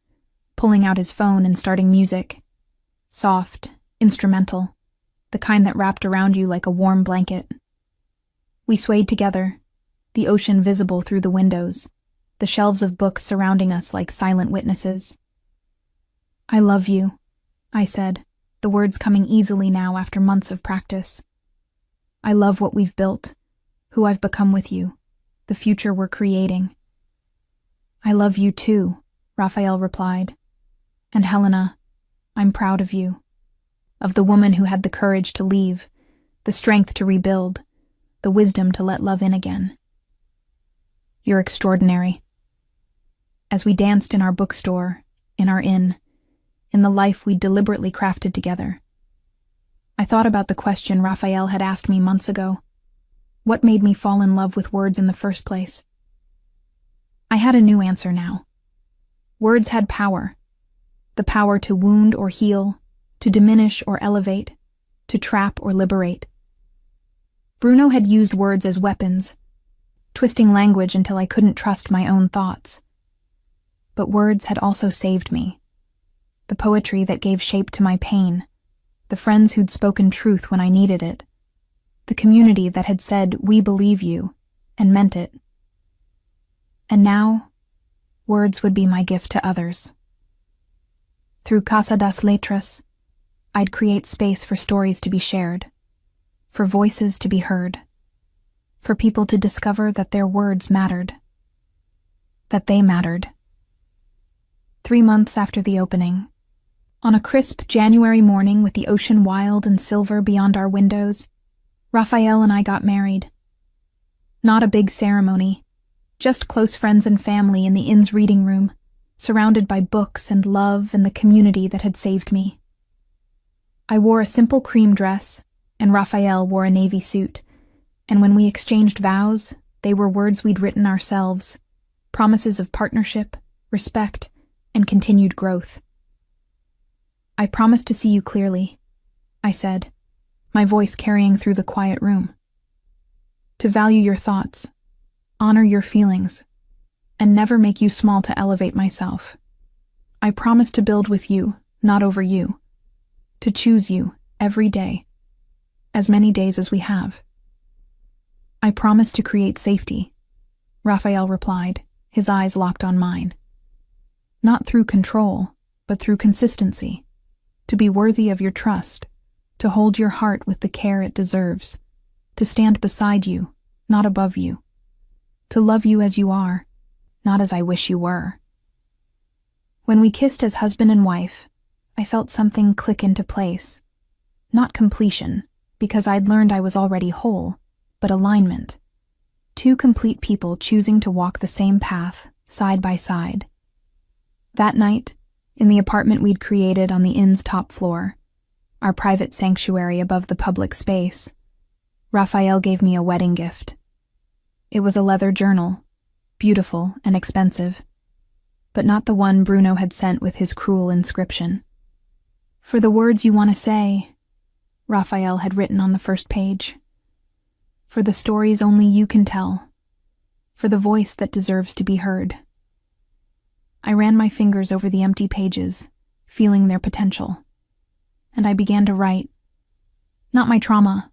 pulling out his phone and starting music. Soft, instrumental, the kind that wrapped around you like a warm blanket. We swayed together, the ocean visible through the windows, the shelves of books surrounding us like silent witnesses. "I love you," I said, the words coming easily now after months of practice. "I love what we've built, who I've become with you, the future we're creating." "I love you too," Raphael replied. "And Helena, I'm proud of you, of the woman who had the courage to leave, the strength to rebuild, the wisdom to let love in again. You're extraordinary." As we danced in our bookstore, in our inn, in the life we'd deliberately crafted together, I thought about the question Raphael had asked me months ago. What made me fall in love with words in the first place? I had a new answer now. Words had power. The power to wound or heal, to diminish or elevate, to trap or liberate. Bruno had used words as weapons, twisting language until I couldn't trust my own thoughts. But words had also saved me. The poetry that gave shape to my pain, the friends who'd spoken truth when I needed it, the community that had said, "We believe you," and meant it. And now, words would be my gift to others. Through Casa das Letras, I'd create space for stories to be shared, for voices to be heard, for people to discover that their words mattered, that they mattered. 3 months after the opening, on a crisp January morning with the ocean wild and silver beyond our windows, Raphael and I got married. Not a big ceremony, just close friends and family in the inn's reading room, surrounded by books and love and the community that had saved me. I wore a simple cream dress, and Raphael wore a navy suit, and when we exchanged vows, they were words we'd written ourselves, promises of partnership, respect, and continued growth. "I promise to see you clearly," I said, my voice carrying through the quiet room. "To value your thoughts, honor your feelings, and never make you small to elevate myself. I promise to build with you, not over you. To choose you every day, as many days as we have." "I promise to create safety," Raphael replied, his eyes locked on mine. "Not through control, but through consistency. To be worthy of your trust, to hold your heart with the care it deserves, to stand beside you, not above you, to love you as you are, not as I wish you were." When we kissed as husband and wife, I felt something click into place. Not completion, because I'd learned I was already whole, but alignment. Two complete people choosing to walk the same path, side by side. That night, in the apartment we'd created on the inn's top floor, our private sanctuary above the public space, Raphael gave me a wedding gift. It was a leather journal, beautiful and expensive, but not the one Bruno had sent with his cruel inscription. "For the words you want to say," Raphael had written on the first page. "For the stories only you can tell. For the voice that deserves to be heard." I ran my fingers over the empty pages, feeling their potential. And I began to write. Not my trauma,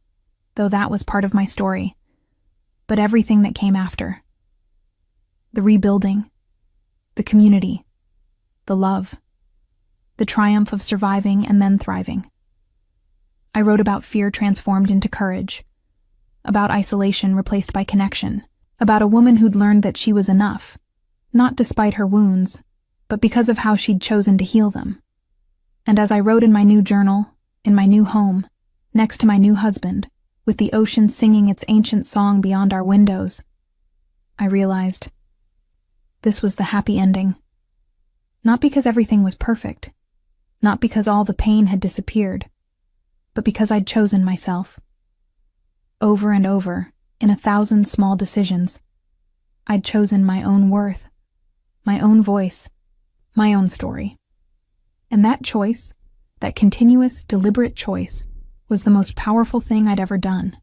though that was part of my story, but everything that came after. The rebuilding, the community, the love, the triumph of surviving and then thriving. I wrote about fear transformed into courage, about isolation replaced by connection, about a woman who'd learned that she was enough, not despite her wounds, but because of how she'd chosen to heal them. And as I wrote in my new journal, in my new home, next to my new husband, with the ocean singing its ancient song beyond our windows, I realized this was the happy ending. Not because everything was perfect, not because all the pain had disappeared, but because I'd chosen myself. Over and over, in 1,000 small decisions. I'd chosen my own worth, my own voice, my own story. And that choice, that continuous, deliberate choice, was the most powerful thing I'd ever done.